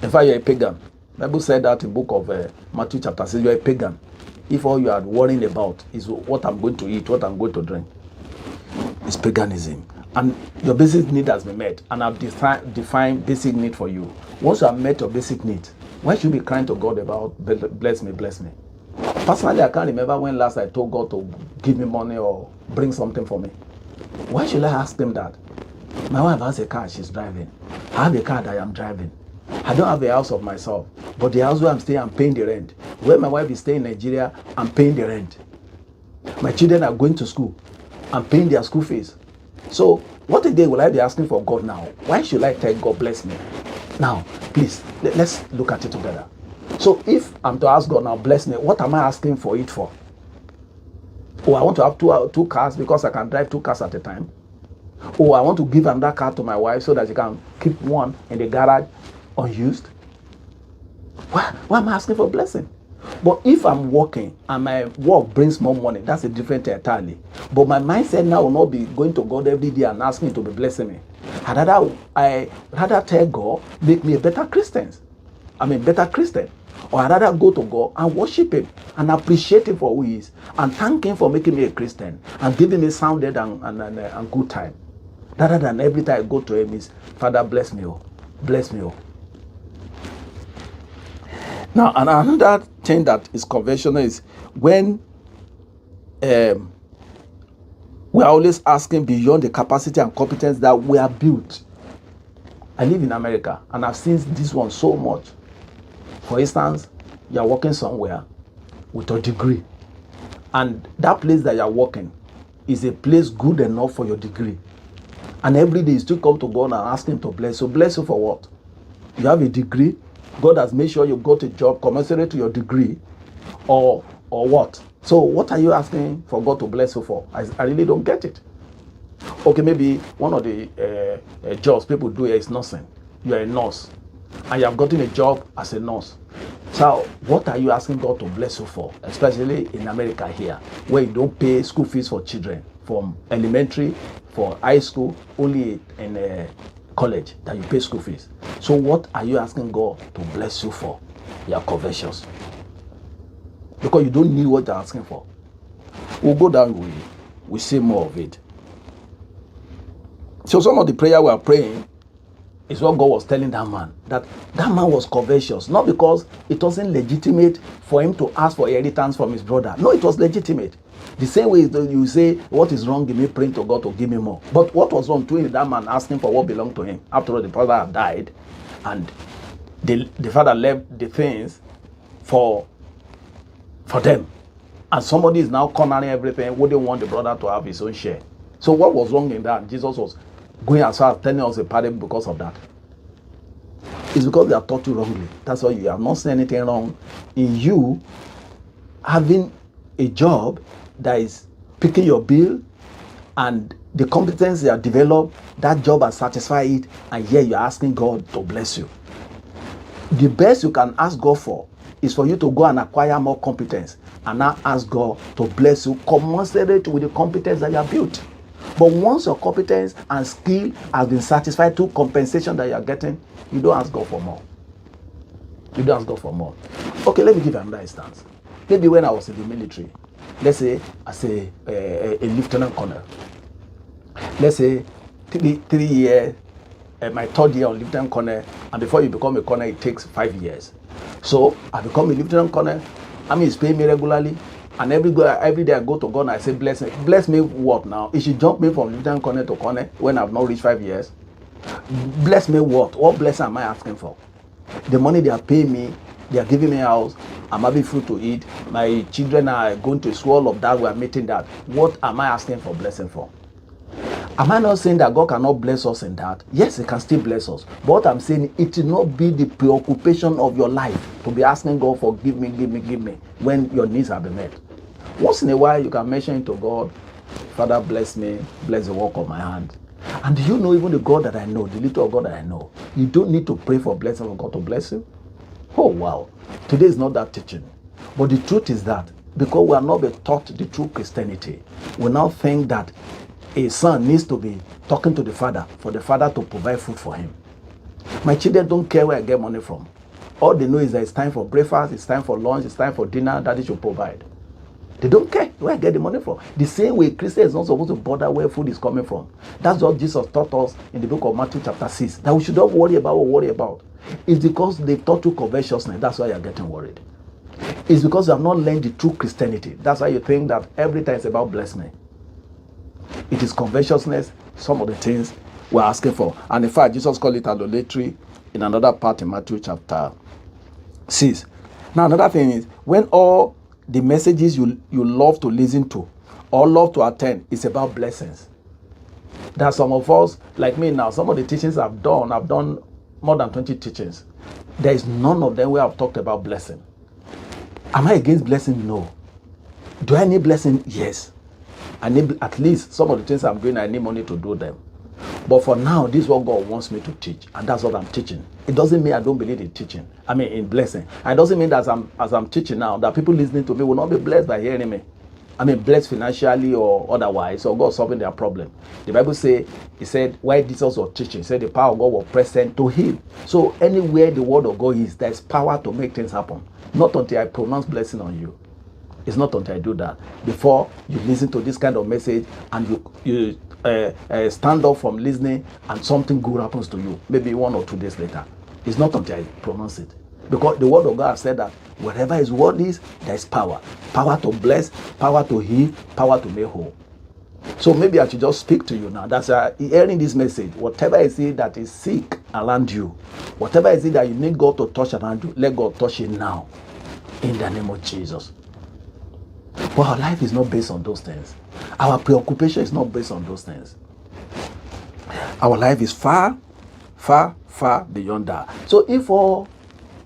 in fact you're a pagan. The Bible said that in the book of Matthew chapter 6, you're a pagan. If all you are worrying about is what I'm going to eat, what I'm going to drink, it's paganism. And your basic need has been met. And I've defined basic need for you. Once you have met your basic need, why should you be crying to God about bless me, bless me? Personally, I can't remember when last I told God to give me money or bring something for me. Why should I ask Him that? My wife has a car she's driving. I have a car that I am driving. I don't have a house of myself, but the house where I'm staying, I'm paying the rent. Where my wife is staying in Nigeria, I'm paying the rent. My children are going to school, I'm paying their school fees. So what a day will I be asking for God now? Why should I tell God bless me? Now, please, let's look at it together. So if I'm to ask God now, bless me, what am I asking for it for? Oh, I want to have two cars because I can drive 2 cars at a time. Oh, I want to give another car to my wife so that she can keep one in the garage unused. Why am I asking for blessing? But if I'm working and my work brings more money, that's a different thing entirely. But my mindset now will not be going to God every day and asking Him to be blessing me. I rather tell God, make me a better Christian. Better Christian. Or I rather go to God and worship Him and appreciate Him for who He is and thank Him for making me a Christian and giving me sounded and good time. Rather than every time I go to Him is, Father, bless me, oh, bless me, oh. Now, another thing that is conventional is when we are always asking beyond the capacity and competence that we are built. I live in America and I've seen this one so much. For instance, you are working somewhere with a degree, and that place that you are working is a place good enough for your degree. And every day you still come to God and ask Him to bless you. Bless you for what? You have a degree. God has made sure you got a job commensurate to your degree, or what? So what are you asking for God to bless you for? I really don't get it. Okay, maybe one of the jobs people do here is nursing. You are a nurse and you have gotten a job as a nurse. So what are you asking God to bless you for? Especially in America here, where you don't pay school fees for children from elementary, for high school, only in college that you pay school fees. So what are you asking God to bless you for? You are covetous. Because you don't need what you're asking for. We'll go down, we see more of it. So some of the prayer we are praying is what God was telling that man. That man was covetous. Not because it wasn't legitimate for him to ask for inheritance from his brother. No, it was legitimate. The same way you say, what is wrong in me praying to God to give me more? But what was wrong to that man asking for what belonged to him? After all, the brother had died and the father left the things for them. And somebody is now cornering everything. Wouldn't want the brother to have his own share. So what was wrong in that? Jesus was going as far as telling us a parable because of that. It's because they are taught you wrongly. That's why you have not seen anything wrong in you having a job that is picking your bill, and the competence you have developed, that job has satisfied it, and here you're asking God to bless you. The best you can ask God for is for you to go and acquire more competence and now ask God to bless you commensurate with the competence that you have built. But once your competence and skill has been satisfied to compensation that you are getting, you don't ask God for more. You don't ask God for more. Okay, let me give you another instance. Maybe when I was in the military, let's say as a lieutenant colonel, let's say 3 years, my 3rd year on lieutenant colonel, and before you become a colonel, it takes 5 years. So I become a lieutenant colonel. Army is paying me regularly. And every day I go to God and I say, bless me. Bless me what now? It should jump me from lieutenant colonel to colonel when I've not reached 5 years. Bless me what? What blessing am I asking for? The money they are paying me, they are giving me a house, I'm having food to eat, my children are going to school, all of that, we are meeting that. What am I asking for blessing for? Am I not saying that God cannot bless us in that? Yes, He can still bless us. But what I'm saying, it will not be the preoccupation of your life to be asking God for give me, when your needs have been met. Once in a while, you can mention it to God, Father, bless me, bless the work of my hand. And do you know, even the God that I know, the little God that I know, you don't need to pray for blessing for God to bless you. Oh, wow. Today is not that teaching. But the truth is that because we are not being taught the true Christianity, we now think that a son needs to be talking to the father for the father to provide food for him. My children don't care where I get money from. All they know is that it's time for breakfast, it's time for lunch, it's time for dinner, Daddy should provide. They don't care where I get the money from. The same way Christians is not supposed to bother where food is coming from. That's what Jesus taught us in the book of Matthew chapter 6. That we should not worry about what we worry about. It's because they taught you covetousness. That's why you're getting worried. It's because you have not learned the true Christianity. That's why you think that every time it's about bless me. It is covetousness, some of the things we're asking for. And in fact, Jesus called it idolatry in another part in Matthew chapter 6. Now, another thing is, when all the messages you love to listen to or love to attend is about blessings. There are some of us, like me now, some of the teachings I've done more than 20 teachings. There is none of them where I've talked about blessing. Am I against blessing? No. Do I need blessing? Yes. I need at least some of the things I'm doing, I need money to do them. But for now, this is what God wants me to teach, and that's what I'm teaching. It doesn't mean I don't believe in teaching. I mean in blessing. And it doesn't mean that as I'm teaching now, that people listening to me will not be blessed by hearing me. I mean, blessed financially or otherwise, or God solving their problem. The Bible says, He said, while Jesus was teaching, He said the power of God was present to heal. So anywhere the word of God is, there's power to make things happen. Not until I pronounce blessing on you. It's not until I do that. Before you listen to this kind of message and you stand up from listening and something good happens to you, maybe 1 or 2 days later. It's not until I pronounce it. Because the word of God has said that wherever His word is, there is power. Power to bless, power to heal, power to make whole. So maybe I should just speak to you now. That's hearing this message. Whatever is it that is sick around you, whatever is it that you need God to touch around you, let God touch it now. In the name of Jesus. But our life is not based on those things. Our preoccupation is not based on those things. Our life is far, far, far beyond that. So if all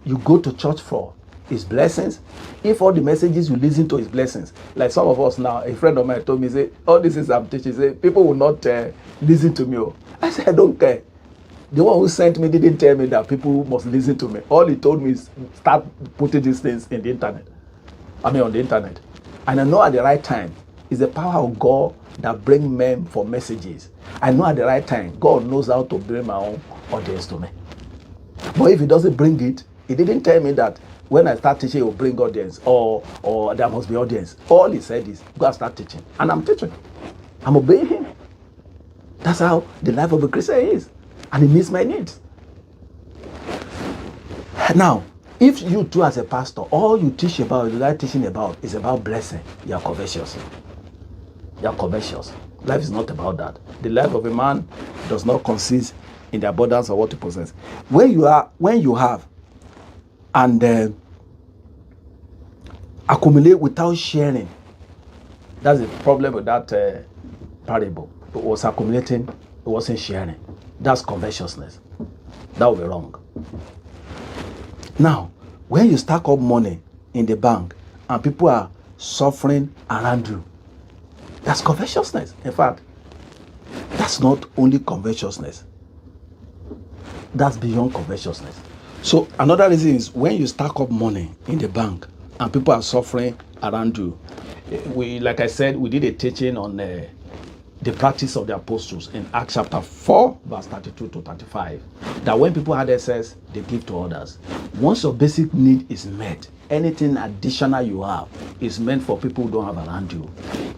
you go to church for is blessings, if all the messages you listen to is blessings, like some of us now, a friend of mine told me, say, all this is I'm teaching, say, people will not listen to me. I said, I don't care. The one who sent me didn't tell me that people must listen to me. All he told me is start putting these things in the internet. On the internet. And I know at the right time, it's the power of God that brings men for messages. I know at the right time, God knows how to bring my own audience to me. But if He doesn't bring it, He didn't tell me that when I start teaching, He will bring audience or there must be audience. All He said is, go and start teaching. And I'm teaching. I'm obeying Him. That's how the life of a Christian is. And He meets my needs. Now, if you too as a pastor, all you teach about, you like teaching about, is about blessing, you are covetous. You are covetous. Life is not about that. The life of a man does not consist in the abundance of what he possesses. When you have and accumulate without sharing, that's the problem with that parable. It was accumulating, it wasn't sharing. That's covetousness. That would be wrong. Now, when you stack up money in the bank and people are suffering around you, that's covetousness. In fact, that's not only covetousness. That's beyond covetousness. So another reason is when you stack up money in the bank and people are suffering around you. Like I said, we did a teaching on the practice of the apostles in Acts chapter 4, verse 32 to 35. That when people had excess, they give to others. Once your basic need is met, anything additional you have is meant for people who don't have around you.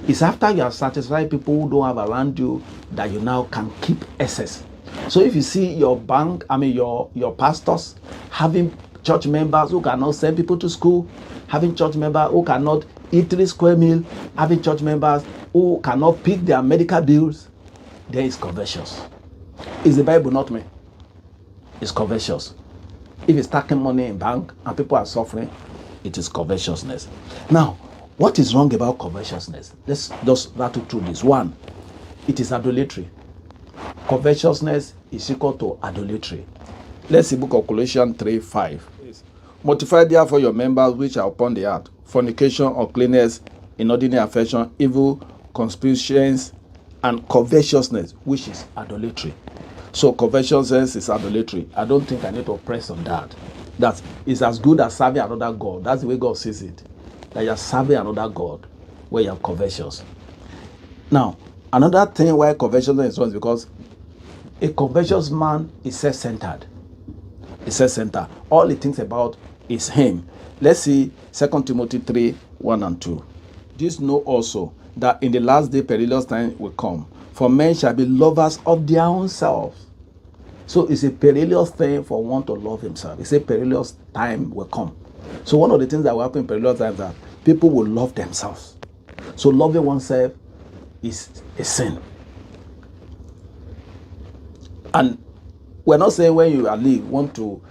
It's after you have satisfied people who don't have around you that you now can keep excess. So if you see your bank, your pastors having church members who cannot send people to school, having church members who cannot eat 3 square meals, having church members who cannot pick their medical bills, there is covetous. It's the Bible, not me. It's covetous. If you're stacking money in bank and people are suffering, it is covetousness. Now, what is wrong about covetousness? Let's just rattle through this. 1, it is idolatry. Covetousness is equal to idolatry. Let's see book of Colossians 3:5. Mortify therefore your members which are upon the earth, fornication, uncleanness, inordinate affection, evil concupiscence, and covetousness, which is idolatry. So covetousness is idolatry. I don't think I need to press on that. That is as good as serving another God. That's the way God sees it. That you are serving another God where you are covetous. Now, another thing why covetousness is wrong is because a covetous man is self-centered. He's self-centered. All he thinks about is him. Let's see 2 Timothy 3:1 and 2. This know also that in the last day perilous time will come. For men shall be lovers of their own selves. So it's a perilous thing for one to love himself. It's a perilous time will come. So one of the things that will happen in perilous times is that people will love themselves. So loving oneself is a sin. And We're not saying when you are leave want to.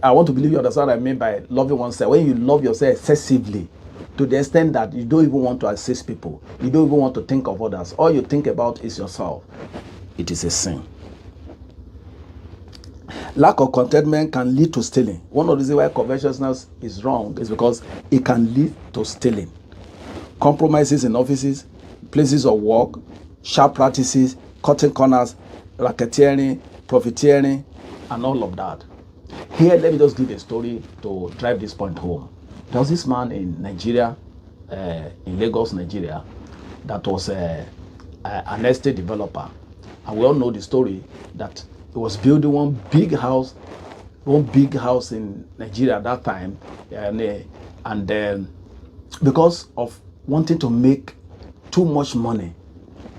I want to believe you understand what I mean by loving oneself. When you love yourself excessively, to the extent that you don't even want to assist people, you don't even want to think of others. All you think about is yourself. It is a sin. Lack of contentment can lead to stealing. One of the reasons why covetousness is wrong is because it can lead to stealing. Compromises in offices, places of work, sharp practices, cutting corners, racketeering, profiteering, and all of that. Here, let me just give a story to drive this point home. There was this man in Nigeria, in Lagos, Nigeria, that was an estate developer. And we all know the story that he was building one big house in Nigeria at that time. And because of wanting to make too much money,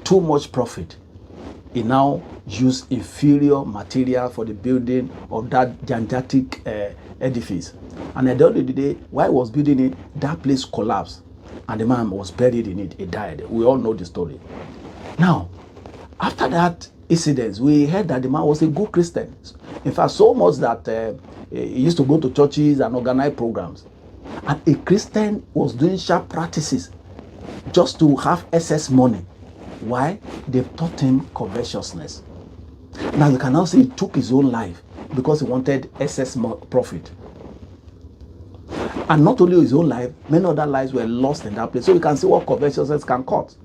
too much profit, he now used inferior material for the building of that gigantic edifice. And at the end of the day, while he was building it, that place collapsed and the man was buried in it. He died. We all know the story. Now, after that incident, we heard that the man was a good Christian. In fact, so much that he used to go to churches and organize programs. And a Christian was doing sharp practices just to have excess money. Why? They taught him covetousness. Now you can now see he took his own life because he wanted excess profit. And not only his own life, many other lives were lost in that place. So you can see what covetousness can cause.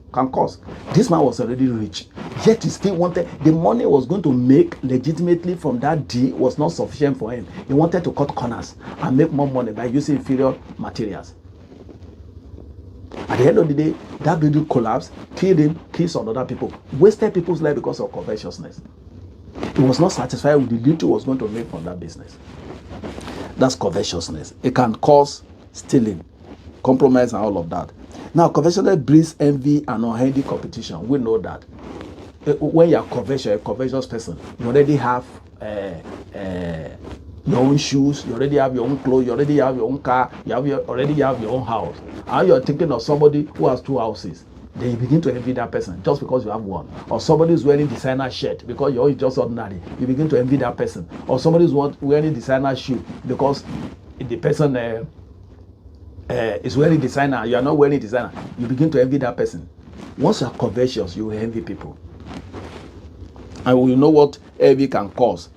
This man was already rich, yet he still wanted, the money was going to make legitimately from that deal was not sufficient for him. He wanted to cut corners and make more money by using inferior materials. At the end of the day, that building collapsed, killed him, killed some other people, wasted people's life because of covetousness. He was not satisfied with the little he was going to make from that business. That's covetousness. It can cause stealing, compromise, and all of that. Now, covetousness breeds envy and unhealthy competition. We know that. When you are covetous, a covetous person, you already have your own shoes, you already have your own clothes, you already have your own car, already have your own house. And you're thinking of somebody who has two houses. Then you begin to envy that person just because you have one. Or somebody is wearing designer shirt because yours is just ordinary. You begin to envy that person. Or somebody is wearing designer shoe because the person is wearing designer, you are not wearing designer. You begin to envy that person. Once you are covetous, you will envy people. And we know what envy can cause.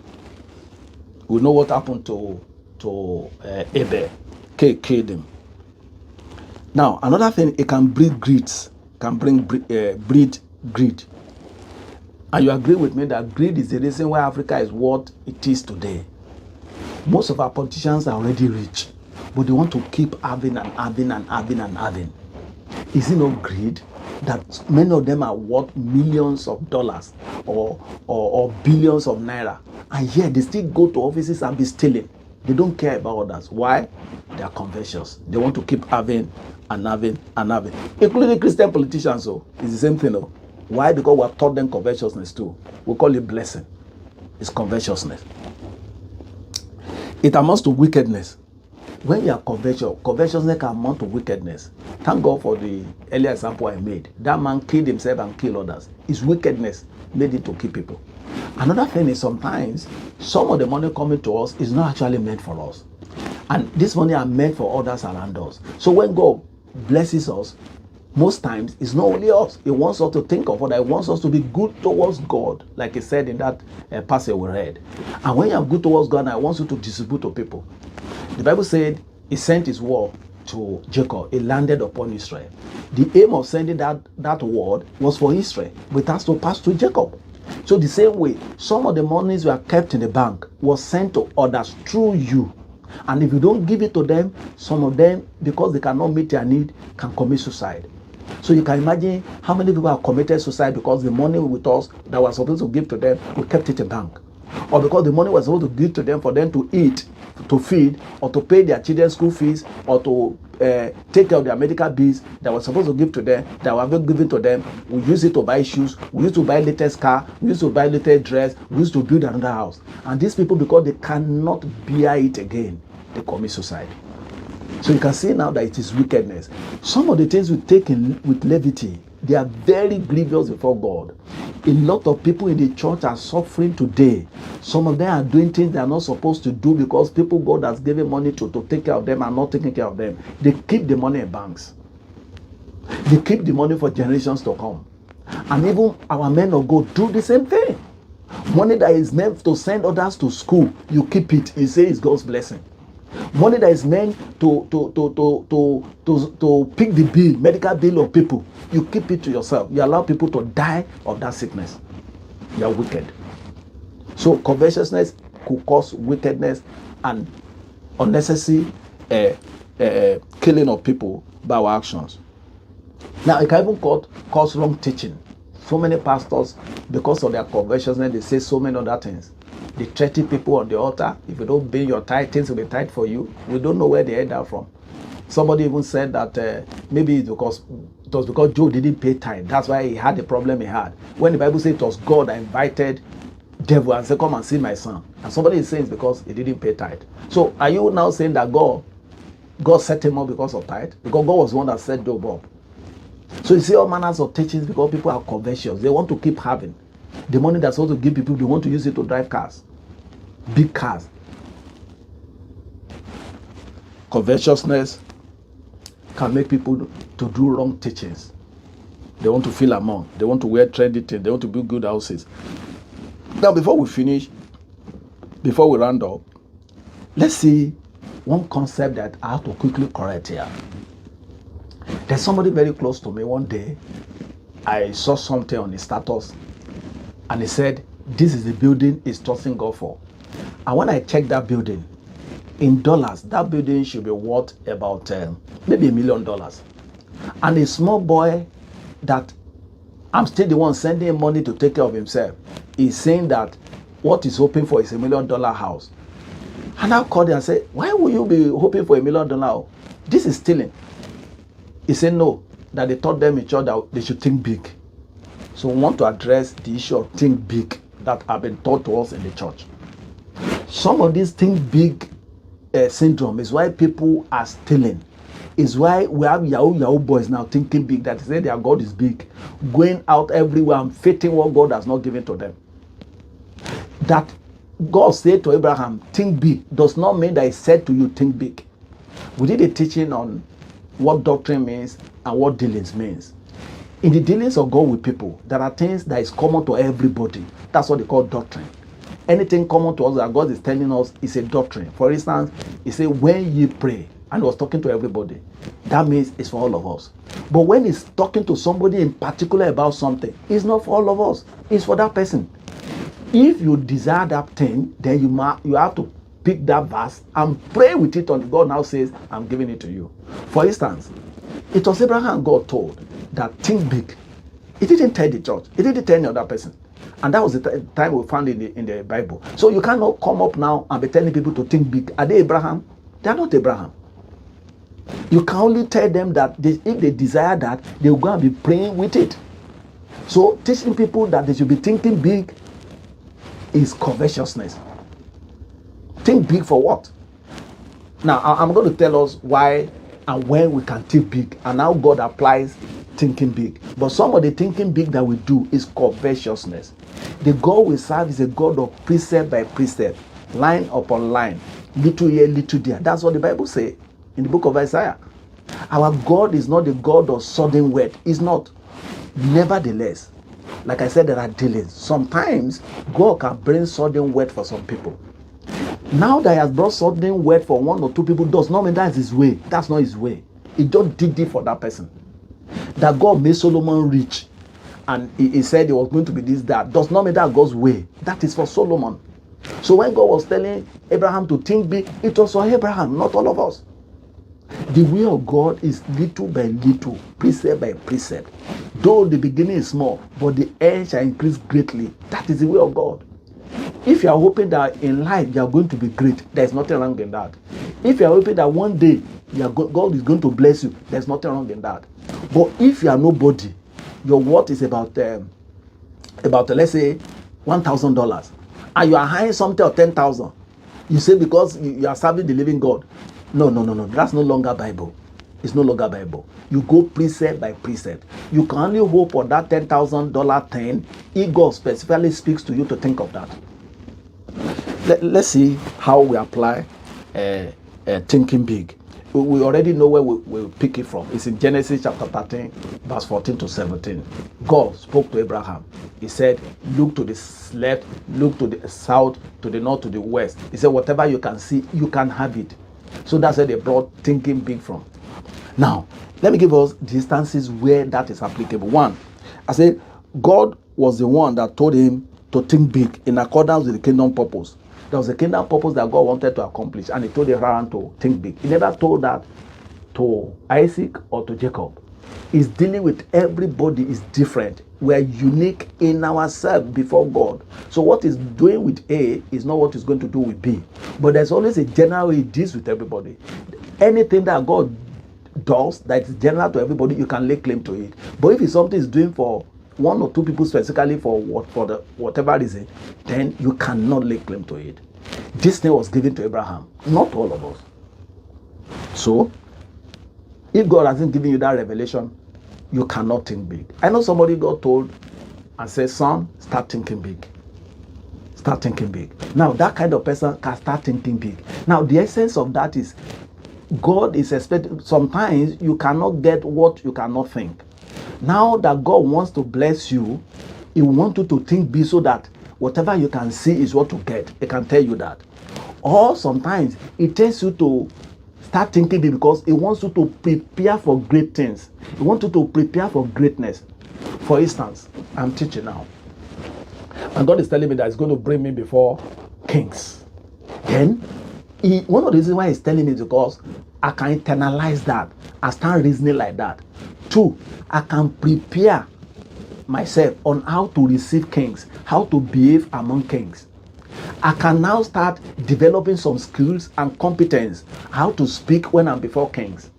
We know what happened to Abel. Cain killed him. Now, another thing, it can breed greed. Breed greed. And you agree with me that greed is the reason why Africa is what it is today. Most of our politicians are already rich, but they want to keep having and having and having and having. Is it not greed that many of them are worth millions of dollars or billions of naira, and yet they still go to offices and be stealing? They don't care about others. Why? They are covetous. They want to keep having and having and having, including Christian politicians. So it's the same thing. Why? Because we have taught them covetousness too. We call it blessing. It's covetousness. It amounts to wickedness. When you are covetous, covetousness can amount to wickedness. Thank God for the earlier example I made. That man killed himself and killed others. His wickedness made it to kill people. Another thing is sometimes some of the money coming to us is not actually meant for us. And this money are meant for others around us. So when God blesses us, most times it's not only us. He wants us to think of others. He wants us to be good towards God, like he said in that passage we read. And when you are good towards God, I want you to distribute to people. The Bible said he sent his word to Jacob. It landed upon Israel. The aim of sending that word was for Israel, but it has to pass to Jacob. So the same way, some of the monies were kept in the bank was sent to others through you. And if you don't give it to them, some of them, because they cannot meet their need, can commit suicide. So you can imagine how many people have committed suicide because the money with us that was supposed to give to them, we kept it in bank. Or because the money was supposed to give to them for them to eat, to feed, or to pay their children's school fees, or to take care of their medical bills that was supposed to give to them, that were not given to them. We use it to buy shoes, we used to buy latest car, we used to buy latest dress, we used to build another house. And these people, because they cannot bear it again, they commit suicide. So you can see now that it is wickedness. Some of the things we take in with levity, they are very grievous before God. A lot of people in the church are suffering today. Some of them are doing things they are not supposed to do because people God has given money to take care of them are not taking care of them. They keep the money in banks. They keep the money for generations to come. And even our men of God do the same thing. Money that is meant to send others to school, you keep it. You say it's God's blessing. Money that is meant to pick the bill, medical bill of people, you keep it to yourself. You allow people to die of that sickness. You are wicked. So covetousness could cause wickedness and unnecessary killing of people by our actions. Now it can even cause wrong teaching. So many pastors, because of their covetousness, they say so many other things. They threaten people on the altar. If you don't pay your tithe, things will be tight for you. We don't know where they heard that from. Somebody even said that maybe it was because Joe didn't pay tithe. That's why he had the problem he had. When the Bible says it was God that invited devil and said, come and see my son. And somebody is saying it's because he didn't pay tithe. So are you now saying that God set him up because of tithe? Because God was the one that set Job up. So you see all manners of teachings because people are covetous. They want to keep having. The money that's supposed to give people, they want to use it to drive cars. Big cars. Covetousness can make people to do wrong teachings. They want to feel among. They want to wear trendy things. They want to build good houses. Now, before we finish, before we round up, let's see one concept that I have to quickly correct here. There's somebody very close to me one day. I saw something on his status. And he said, this is the building he's trusting God for. And when I checked that building, in dollars, that building should be worth about maybe $1 million. And a small boy that I'm still the one sending him money to take care of himself is saying that what he's hoping for is $1 million house. And I called him and said, why would you be hoping for $1 million house? This is stealing. He said no, that they taught them in church that they should think big. So we want to address the issue of think big that have been taught to us in the church. Some of these think big syndrome is why people are stealing. Is why we have Yahoo boys now thinking big, that say their God is big, going out everywhere and faithing what God has not given to them. That God said to Abraham, think big, does not mean that he said to you, think big. We did a teaching on what doctrine means and what dealings means. In the dealings of God with people, there are things that is common to everybody. That's what they call doctrine. Anything common to us that God is telling us is a doctrine. For instance, he said, when ye pray, and he was talking to everybody. That means it's for all of us. But when he's talking to somebody in particular about something, it's not for all of us. It's for that person. If you desire that thing, then you have to pick that verse and pray with it until God now says, I'm giving it to you. For instance, it was Abraham God told that think big. He didn't tell the church. He didn't tell any other person. And that was the time we found in the Bible. So you cannot come up now and be telling people to think big. Are they Abraham? They are not Abraham. You can only tell them that if they desire that, they will go and be praying with it. So teaching people that they should be thinking big is covetousness. Think big for what? Now, I'm going to tell us why and when we can think big and how God applies thinking big. But some of the thinking big that we do is covetousness. The God we serve is a God of precept by precept, line upon line, little here, little there. That's what the Bible says in the book of Isaiah. Our God is not the God of sudden word. He's not. Nevertheless, like I said, there are delays. Sometimes God can bring sudden word for some people. Now that he has brought sudden word for one or two people does not mean that's his way. That's not his way. He just did it for that person. That God made Solomon rich and he said he was going to be this, that does not mean that's God's way. That is for Solomon. So when God was telling Abraham to think big, it was for Abraham, not all of us. The way of God is little by little, precept by precept. Though the beginning is small, but the end shall increase greatly. That is the way of God. If you are hoping that in life you are going to be great, there is nothing wrong in that. If you are hoping that one day God is going to bless you, there is nothing wrong in that. But if you are nobody, your worth is about let's say $1,000, and you are hiring something of 10,000, you say because you are serving the living God. No. That's no longer Bible. It's no longer Bible. You go precept by precept. You can only hope on that $10,000 thing if God specifically speaks to you to think of that. Let's see how we apply thinking big. We already know where we'll pick it from. It's in Genesis chapter 13, verse 14 to 17. God spoke to Abraham. He said, look to the left, look to the south, to the north, to the west. He said, whatever you can see, you can have it. So that's where they brought thinking big from. Now, let me give us the instances where that is applicable. One, I said, God was the one that told him to think big in accordance with the kingdom purpose. There was a kingdom purpose that God wanted to accomplish, and he told Abraham to think big. He never told that to Isaac or to Jacob. He's dealing with everybody is different. We are unique in ourselves before God. So what he's doing with A is not what he's going to do with B. But there's always a general way he deals with everybody. Anything that God does that is general to everybody, you can lay claim to it. But if it's something he's doing for one or two people specifically for whatever reason, then you cannot lay claim to it. This thing was given to Abraham, not all of us. So, if God hasn't given you that revelation, you cannot think big. I know somebody God told and said, son, start thinking big. Start thinking big. Now, that kind of person can start thinking big. Now, the essence of that is God is expecting, sometimes you cannot get what you cannot think. Now that God wants to bless you, he wants you to think big so that whatever you can see is what to get. He can tell you that. Or sometimes he tells you to start thinking big because he wants you to prepare for great things. He wants you to prepare for greatness. For instance, I'm teaching now, and God is telling me that he's going to bring me before kings. Then, one of the reasons why he's telling me is because I can internalize that. I start reasoning like that. Two, I can prepare myself on how to receive kings, how to behave among kings. I can now start developing some skills and competence, how to speak when I'm before kings.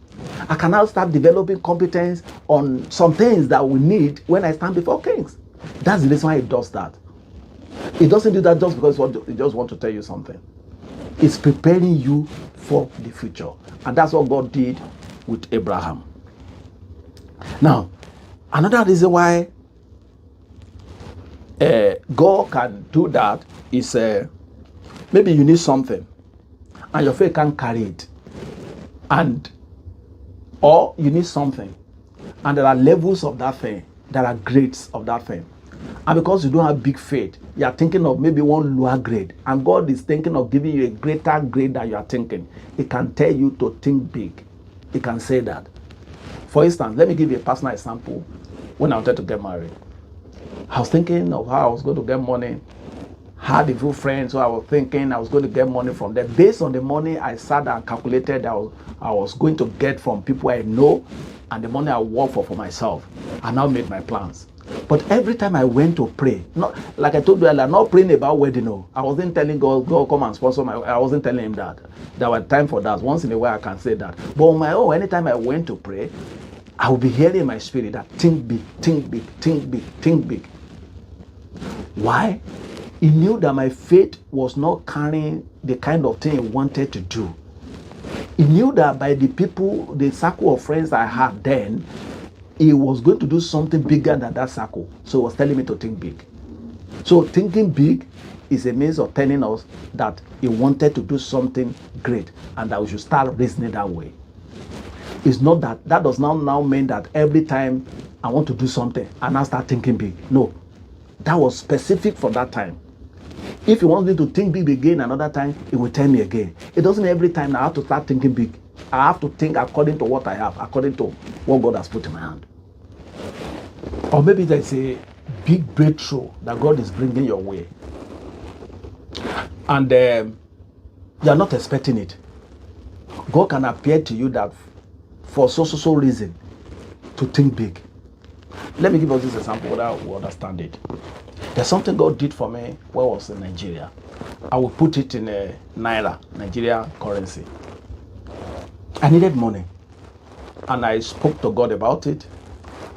I can now start developing competence on some things that we need when I stand before kings. That's the reason why he does that. He doesn't do that just because he just wants to tell you something. It's preparing you for the future. And that's what God did with Abraham. Now, another reason why God can do that is maybe you need something and your faith can't carry it. Or you need something and there are levels of that thing, there are grades of that thing. And because you don't have big faith, you are thinking of maybe one lower grade. And God is thinking of giving you a greater grade than you are thinking. He can tell you to think big. He can say that. For instance, let me give you a personal example. When I wanted to get married, I was thinking of how I was going to get money. Had a few friends, so I was thinking I was going to get money from them. Based on the money I sat and calculated I was going to get from people I know and the money I work for myself. I now made my plans. But every time I went to pray, not like I told you earlier, not praying about wedding. No, I wasn't telling God come and sponsor my. I wasn't telling him that. There was time for that. Once in a while I can say that. But on my own, anytime I went to pray, I would be hearing in my spirit that think big, think big, think big, think big. Why? He knew that my faith was not carrying the kind of thing he wanted to do. He knew that by the people, the circle of friends I had then, he was going to do something bigger than that circle. So he was telling me to think big. So thinking big is a means of telling us that he wanted to do something great and that we should start reasoning that way. It's not that does not now mean that every time I want to do something and I start thinking big. No, that was specific for that time. If he wants me to think big again another time, he will tell me again. It doesn't mean every time I have to start thinking big. I have to think according to what I have, according to what God has put in my hand. Or maybe there's a big breakthrough that God is bringing your way. And you're not expecting it. God can appear to you that for so reason to think big. Let me give us this example that we understand it. There's something God did for me when I was in Nigeria. I will put it in a Naira, Nigeria currency. I needed money. And I spoke to God about it.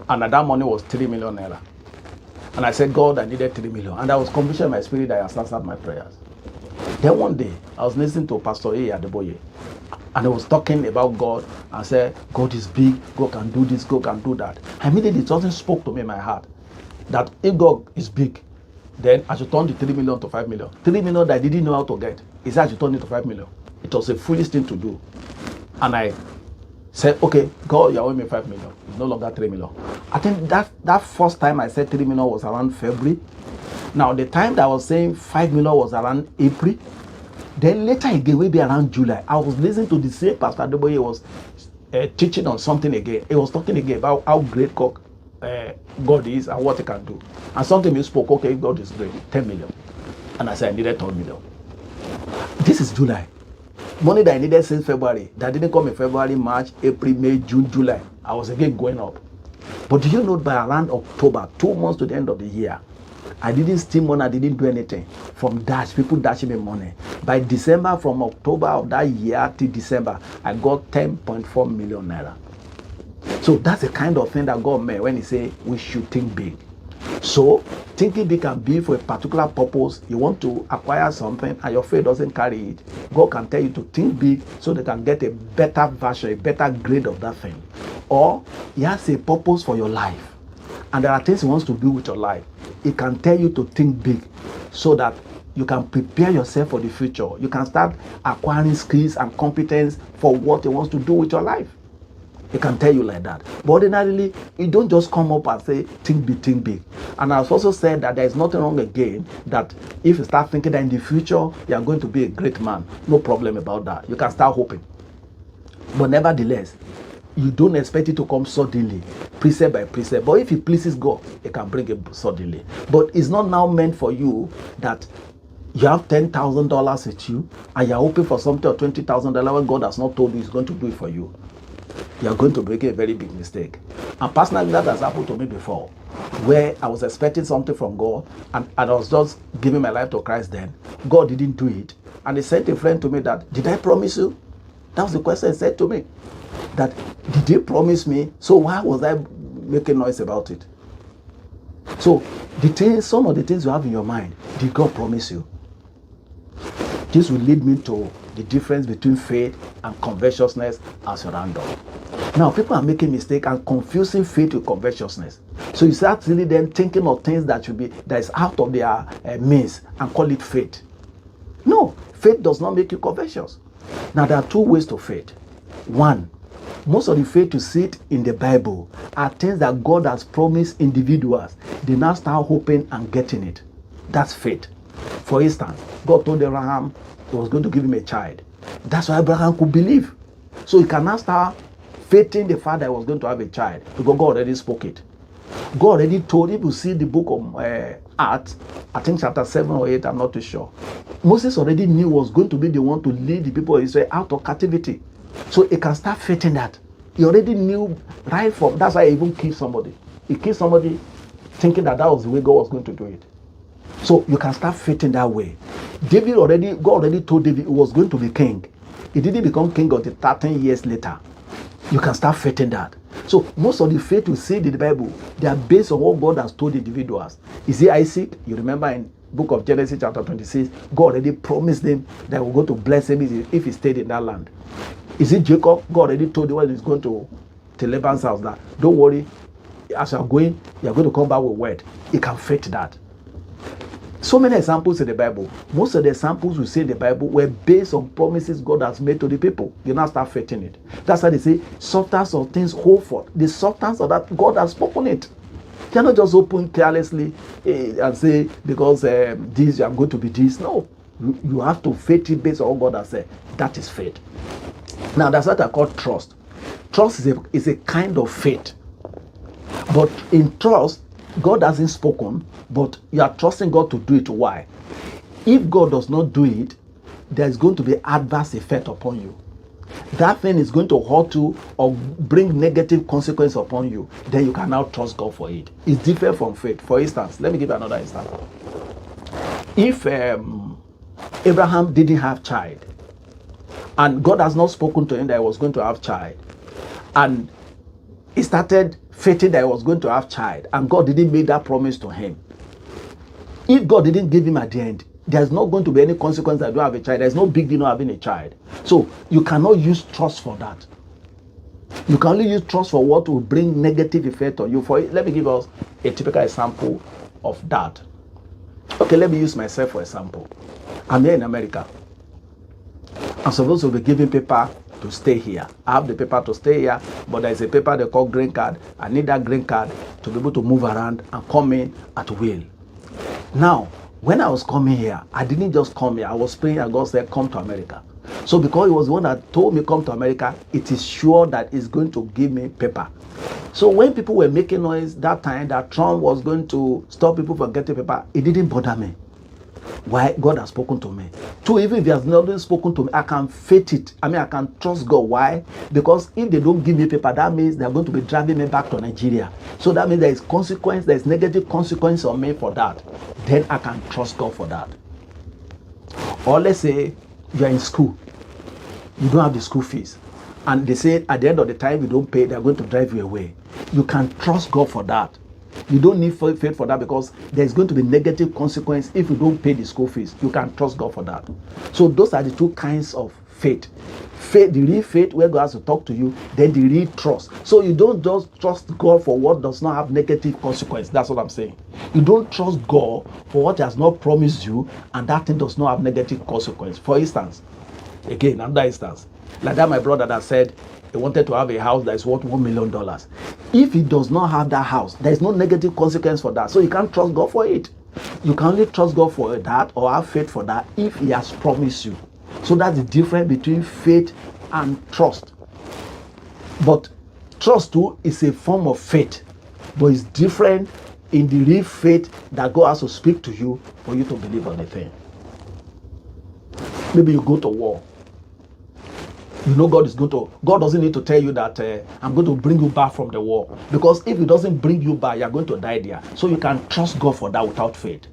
And that money was 3 million naira. And I said, God, I needed 3 million. And I was convinced in my spirit that I has answered my prayers. Then one day, I was listening to Pastor A. Adeboye, and he was talking about God and said, God is big, God can do this, God can do that. Immediately, something spoke to me in my heart that if God is big, then I should turn the 3 million to 5 million. 3 million that I didn't know how to get. He said I should turn it to 5 million. It was a foolish thing to do. And I said, okay, God, you're owing me 5 million. It's no longer 3 million. I think that first time I said 3 million was around February. Now, the time that I was saying 5 million was around April. Then later again, maybe around July, I was listening to the same Pastor Adeboye was teaching on something again. He was talking again about how great God is and what he can do. And something he spoke, okay, God is great, 10 million. And I said, I needed 10 million. This is July. Money that I needed since February, that didn't come in February, March, April, May, June, July. I was again going up. But do you know by around October, 2 months to the end of the year, I didn't steal money, I didn't do anything. From that, people dashing me money. By December, from October of that year till December, I got 10.4 million naira. So that's the kind of thing that God meant when he said we should think big. So thinking big can be for a particular purpose. You want to acquire something and your faith doesn't carry it. God can tell you to think big so they can get a better version, a better grade of that thing. Or he has a purpose for your life. And there are things he wants to do with your life. He can tell you to think big so that you can prepare yourself for the future. You can start acquiring skills and competence for what he wants to do with your life. He can tell you like that. But ordinarily, you don't just come up and say, think big, think big. And I've also said that there is nothing wrong again that if you start thinking that in the future, you are going to be a great man, no problem about that. You can start hoping. But nevertheless, you don't expect it to come suddenly, precept by precept. But if it pleases God, it can bring it suddenly. But it's not now meant for you that you have $10,000 with you and you're hoping for something or $20,000 when God has not told you he's going to do it for you. You're going to make a very big mistake. And personally, that has happened to me before, where I was expecting something from God and I was just giving my life to Christ then. God didn't do it. And he sent a friend to me that, did I promise you? That was the question he said to me. That, did he promise me? So why was I making noise about it? So some of the things you have in your mind, did God promise you? This will lead me to the difference between faith and covetousness as a random. Now, people are making mistakes and confusing faith with covetousness. So you start really then thinking of things that is out of their means and call it faith. No, faith does not make you covetous. Now, there are two ways to faith. One, most of the faith you see it in the Bible are things that God has promised individuals. They now start hoping and getting it. That's faith. For instance, God told Abraham he was going to give him a child. That's why Abraham could believe. So he can now start faithing the fact that he was going to have a child because God already spoke it. God already told him. You see the book of Acts, I think chapter 7 or 8, I'm not too sure. Moses already knew he was going to be the one to lead the people of Israel out of captivity. So he can start faithing that. He already knew right from, that's why he even killed somebody. He killed somebody thinking that was the way God was going to do it. So you can start faithing that way. God already told David he was going to be king. He didn't become king until 13 years later. You can start faithing that. So most of the faith you see in the Bible, they are based on what God has told individuals. Is it Isaac? You remember in book of Genesis chapter 26, God already promised them that he was going to bless him if he stayed in that land. Is it Jacob? God already told him when he's going to Laban's house that, don't worry, as you're going to come back with word. He can faith that. So many examples in the Bible. Most of the examples we see in the Bible were based on promises God has made to the people. You now start faithing it. That's why they say, substance of things hold forth. The substance of that, God has spoken it. You cannot just open carelessly and say, because this, you are going to be this. No. You have to faith it based on what God has said. That is faith. Now, that's what I call trust. Trust is a kind of faith. But in trust, God hasn't spoken, but you are trusting God to do it. Why? If God does not do it, there is going to be adverse effect upon you. That thing is going to hurt you or bring negative consequence upon you. Then you can now trust God for it. It's different from faith. For instance, let me give you another example. If Abraham didn't have child, and God has not spoken to him that he was going to have child, and he started faithing that he was going to have child, and God didn't make that promise to him. If God didn't give him at the end, there's not going to be any consequence that I don't have a child. There's no big deal not having a child. So you cannot use trust for that. You can only use trust for what will bring negative effect on you. Let me give us a typical example of that. Okay, let me use myself for example. I'm here in America. I'm supposed to be giving paper to stay here. I have the paper to stay here, but there's a paper they call green card. I need that green card to be able to move around and come in at will. Now, when I was coming here, I didn't just come here. I was praying and God said, come to America. So because he was the one that told me come to America, it is sure that he's going to give me paper. So when people were making noise that time that Trump was going to stop people from getting paper, it didn't bother me. Why? God has spoken to me. Two, even if he has not spoken to me, I can faith it. I mean, I can trust God. Why? Because if they don't give me paper, that means they're going to be driving me back to Nigeria. So that means there is consequence, there is negative consequence on me for that. Then I can trust God for that. Or let's say you're in school. You don't have the school fees. And they say at the end of the time you don't pay, they're going to drive you away. You can trust God for that. You don't need faith for that because there's going to be negative consequence if you don't pay the school fees. You can trust God for that. So those are the two kinds of faith. Faith, the real faith where God has to talk to you, then the real trust. So you don't just trust God for what does not have negative consequence. That's what I'm saying. You don't trust God for what he has not promised you and that thing does not have negative consequence. For instance, again, another instance, like that my brother that said he wanted to have a house that is worth $1 million. If he does not have that house, there is no negative consequence for that. So you can't trust God for it. You can only trust God for that or have faith for that if he has promised you. So that's the difference between faith and trust. But trust too is a form of faith, but it's different in the real faith that God has to speak to you for you to believe on the thing. Maybe you go to war. You know God doesn't need to tell you that I'm going to bring you back from the war. Because if he doesn't bring you back, you're going to die there. So you can trust God for that without faith.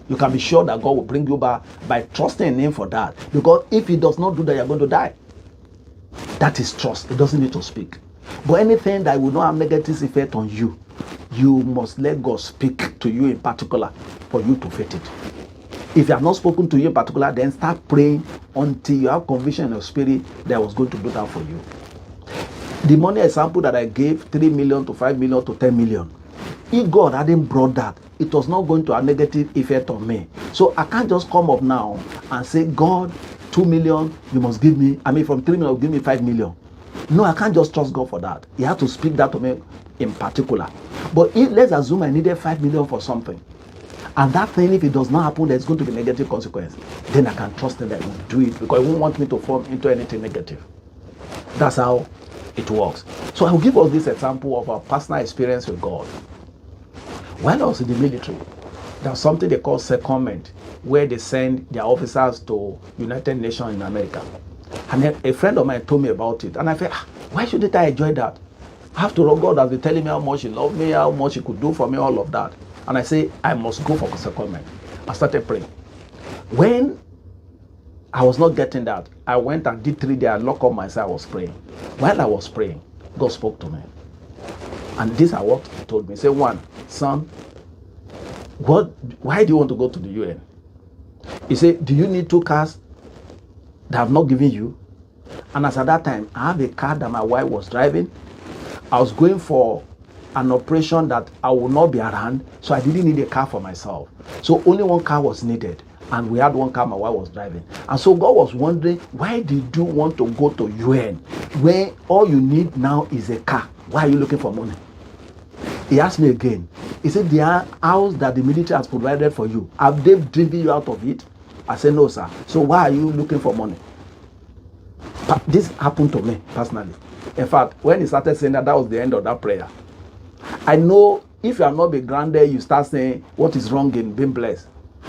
You can be sure that God will bring you back by trusting in him for that. Because if he does not do that, you're going to die. That is trust. It doesn't need to speak. But anything that will not have negative effect on you, you must let God speak to you in particular for you to faith it. If you have not spoken to you in particular, then start praying until you have conviction in your spirit that I was going to do that for you. The money example that I gave, 3 million to 5 million to 10 million. If God hadn't brought that, it was not going to have negative effect on me. So I can't just come up now and say, God, 2 million, you must give me, from 3 million, give me 5 million. No, I can't just trust God for that. He had to speak that to me in particular. But let's assume I needed 5 million for something. And that thing, if it does not happen, there's going to be negative consequence. Then I can trust him that he will do it because he won't want me to fall into anything negative. That's how it works. So I will give us this example of our personal experience with God. When I was in the military, there's something they call secondment, where they send their officers to United Nations in America. And a friend of mine told me about it. And I felt, why shouldn't I enjoy that? After all, God has been telling me how much he loved me, how much he could do for me, all of that. And I say, I must go for secondment. I started praying. When I was not getting that, I went and did 3 days. I locked up myself. I was praying. While I was praying, God spoke to me. And these are what he told me. He said, one, son, why do you want to go to the UN? He said, do you need 2 cars that I've not given you? And as at that time, I have a car that my wife was driving. I was going for an operation that I will not be around, so I didn't need a car for myself. So only 1 car was needed, and we had 1 car my wife was driving. And so God was wondering, why did you want to go to UN when all you need now is a car? Why are you looking for money? He asked me again. He said, the house that the military has provided for you, have they driven you out of it? I said, no, sir. So why are you looking for money? But this happened to me personally. In fact, when he started saying that, that was the end of that prayer. I know if you have not been grounded, you start saying what is wrong in being blessed.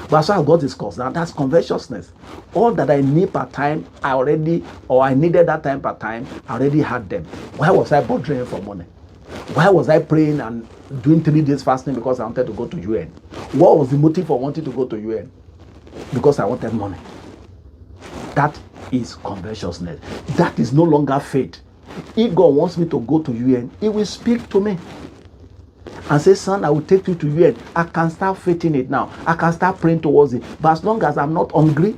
But as far as God is concerned, that's covetousness. All that I need per time, I needed that time per time, I already had them. Why was I bothering for money? Why was I praying and doing 3 days fasting because I wanted to go to UN? What was the motive for wanting to go to UN? Because I wanted money. That is covetousness. That is no longer faith. If God wants me to go to UN, he will speak to me. and say, son, I will take you to UN. I can start faithing it now. I can start praying towards it. But as long as I'm not hungry,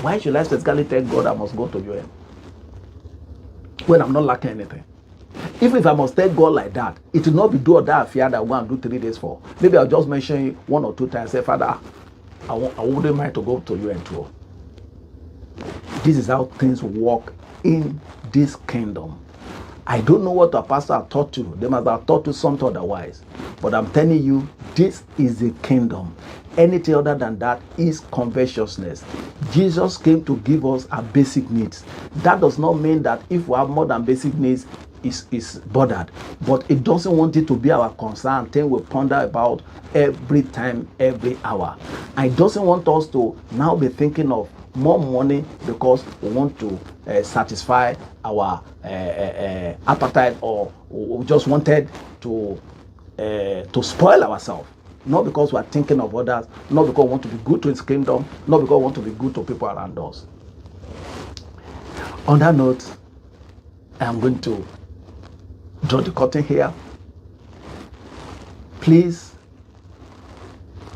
why should I specifically tell God I must go to UN when I'm not lacking anything? Even if I must tell God like that, it will not be do or die affair that I want to do 3 days for. Maybe I'll just mention it 1 or 2 times. Say, Father, I wouldn't mind to go to UN too. This is how things work in this kingdom. I don't know what a pastor has taught you. They must have taught you something otherwise. But I'm telling you, this is the kingdom. Anything other than that is covetousness. Jesus came to give us our basic needs. That does not mean that if we have more than basic needs, is bothered. But it doesn't want it to be our concern. Thing we ponder about every time, every hour. And it doesn't want us to now be thinking of more money because we want to satisfy our appetite, or we just wanted to spoil ourselves. Not because we are thinking of others, not because we want to be good to His kingdom, not because we want to be good to people around us. On that note, I am going to draw the curtain here. Please,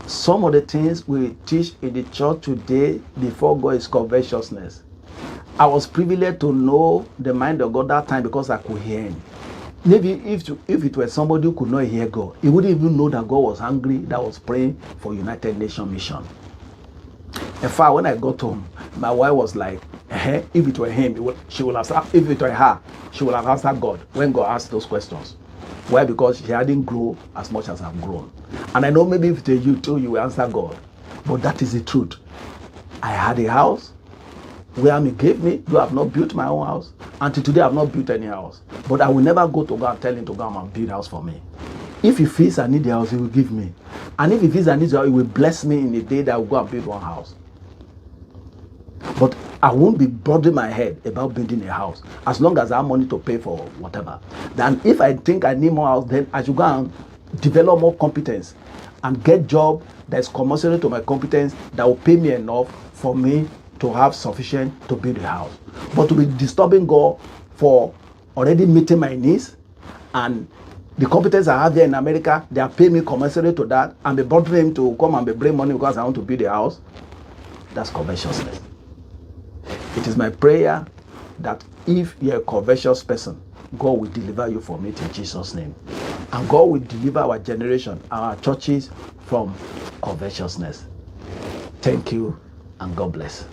some of the things we teach in the church today before God is covetousness. I was privileged to know the mind of God that time because I could hear Him. Maybe if it were somebody who could not hear God, he wouldn't even know that God was angry, that was praying for United Nations mission. In fact, when I got home, my wife was like, if it were him, she would have, if it were her, she would have answered God when God asked those questions. Why? Because she hadn't grown as much as I've grown. And I know maybe if it were you too, you will answer God. But that is the truth. I had a house where He gave me, though I have not built my own house. Until today, I have not built any house. But I will never go to God and tell Him to go and build a house for me. If He feels I need a house, He will give me. And if He feels I need a house, He will bless me in the day that I will go and build one house. But I won't be bothering my head about building a house as long as I have money to pay for whatever. Then if I think I need more house, then I should go and develop more competence and get job that is commensurate to my competence, that will pay me enough for me to have sufficient to build a house. But to be disturbing God for already meeting my needs, and the competence I have here in America, they are paying me commensurate to that, and be bothering Him to come and be bring money because I want to build a house. That's covetousness. It is my prayer that if you're a covetous person, God will deliver you from it in Jesus' name. And God will deliver our generation, our churches from covetousness. Thank you, and God bless.